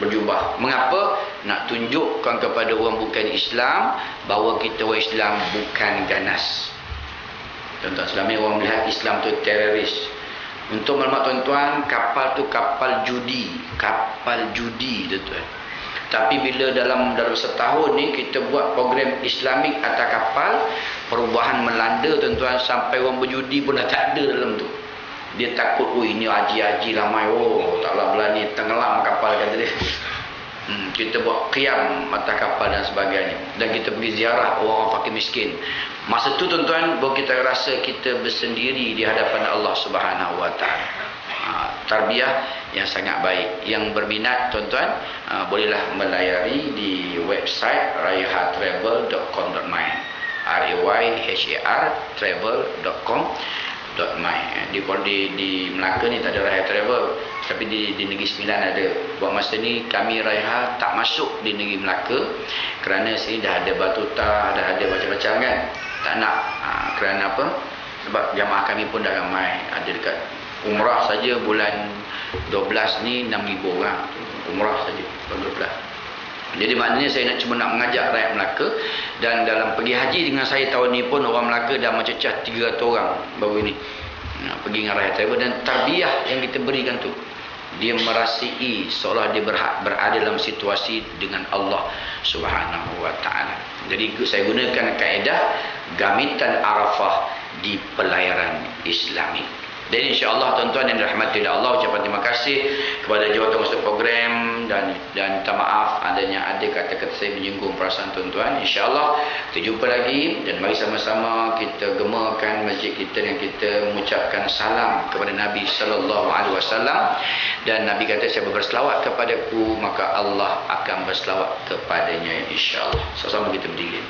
Berjubah. Mengapa? Nak tunjukkan kepada orang bukan Islam bahawa kita orang Islam bukan ganas. Tuan-tuan, selama ini orang melihat Islam tu teroris. Untuk maklumat tuan-tuan, kapal tu kapal judi. Kapal judi, tuan-tuan. Tapi bila dalam setahun ni kita buat program Islamik atas kapal, perubahan melanda tuan-tuan, sampai orang berjudi pun dah tak ada dalam tu. Dia takut, oh ini haji-haji ramai, oh taklah berani tenggelam kapal, kata dia. Kita buat qiyam atas kapal dan sebagainya, dan kita pergi ziarah orang-orang fakir miskin. Masa tu tuan-tuan baru kita rasa kita bersendiri di hadapan Allah Subhanahu Wa Taala. Tarbiyah yang sangat baik. Yang berminat tuan-tuan bolehlah melayari di website rayhartravel.com.my, rayhartravel.com.my. Di Melaka ni tak ada Raiha Travel, tapi di Negeri Sembilan ada. Buat masa ni kami Raiha tak masuk di Negeri Melaka kerana sini dah ada batuta, dah ada macam-macam kan. Tak nak kerana apa? Sebab jamaah kami pun dah ramai. Ada dekat umrah saja bulan 12 ni 6,000 orang umrah saja bulan 12. Jadi maknanya saya cuma nak mengajak rakyat Melaka, dan dalam pergi haji dengan saya tahun ni pun orang Melaka dah mencecah 300 orang baru ini pergi dengan Raiha Travel. Dan tarbiyah yang kita berikan tu, dia merasai seolah dia berada dalam situasi dengan Allah Subhanahu Wa Taala. Jadi saya gunakan kaedah gamitan Arafah di pelayaran Islami. Dan insya-Allah tuan-tuan yang dirahmati oleh Allah, ucapan terima kasih kepada jawatan masuk program, dan minta maaf adanya ada kata-kata saya menyinggung perasaan tuan-tuan. Insya-Allah kita jumpa lagi, dan mari sama-sama kita gemakan masjid kita dan kita mengucapkan salam kepada Nabi sallallahu alaihi wasallam. Dan Nabi kata, siapa berselawat kepadaku maka Allah akan berselawat kepadanya, insya-Allah. Sama-sama kita berdiri.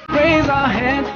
Raise our hands